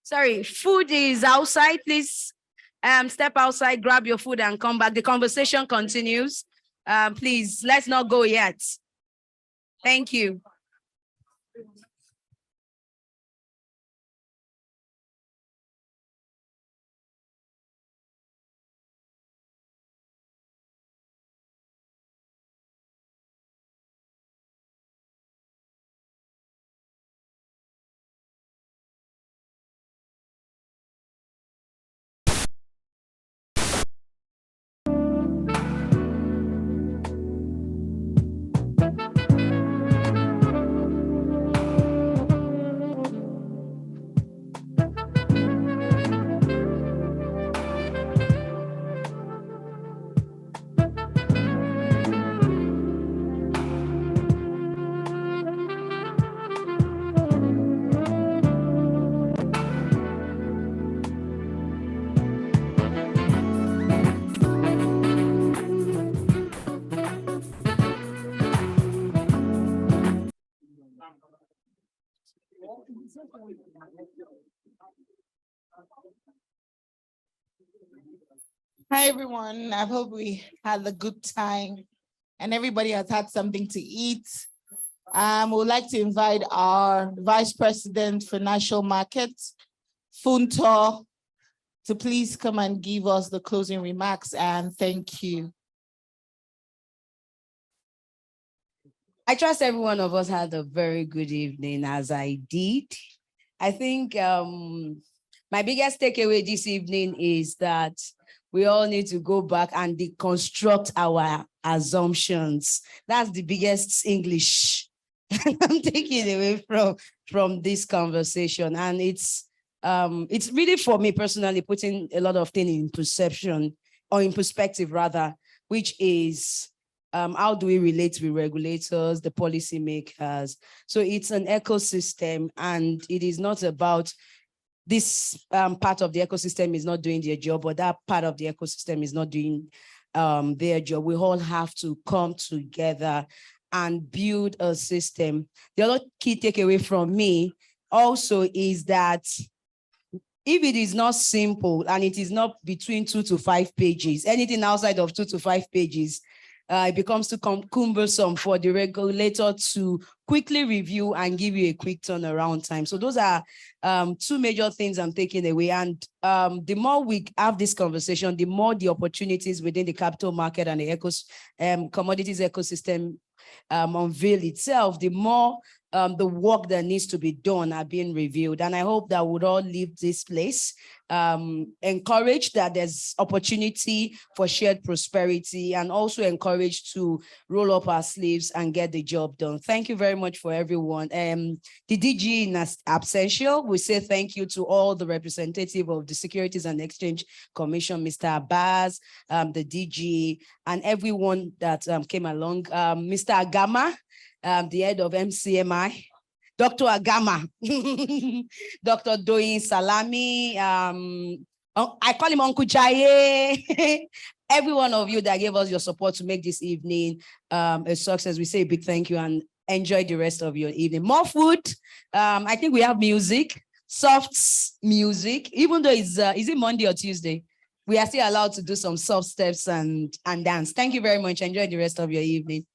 Sorry, food is outside. Please step outside, grab your food and come back. The conversation continues. Please, let's not go yet. Thank you. Hi, everyone. I hope we had a good time and everybody has had something to eat. We would like to invite our Vice President, Financial Markets, Funto, to please come and give us the closing remarks, and thank you. I trust every one of us had a very good evening, as I did. I think my biggest takeaway this evening is that we all need to go back and deconstruct our assumptions. That's the biggest English I'm taking away from this conversation. And it's really, for me personally, putting a lot of things in perception, or in perspective rather, which is how do we relate with regulators, the policymakers? So it's an ecosystem, and it is not about this part of the ecosystem is not doing their job, or that part of the ecosystem is not doing their job. We all have to come together and build a system. The other key takeaway from me also is that if it is not simple and it is not between 2 to 5 pages, anything outside of 2 to 5 pages, it becomes too cumbersome for the regulator to quickly review and give you a quick turnaround time. So those are two major things I'm taking away. And the more we have this conversation, the more the opportunities within the capital market and the commodities ecosystem unveil itself, the more the work that needs to be done are being reviewed. And I hope that we'll all leave this place encouraged that there's opportunity for shared prosperity, and also encouraged to roll up our sleeves and get the job done. Thank you very much for everyone. The DG in absentia, we say thank you to all the representative of the Securities and Exchange Commission, Mr. Abbas, the DG, and everyone that came along. Mr. Agama, the head of MCMI, Dr. Agama, Dr. Doyin Salami, I call him Uncle Jaye. Every one of you that gave us your support to make this evening a success, we say a big thank you and enjoy the rest of your evening. More food. I think we have music, soft music, even though is it Monday or Tuesday? We are still allowed to do some soft steps and dance. Thank you very much. Enjoy the rest of your evening.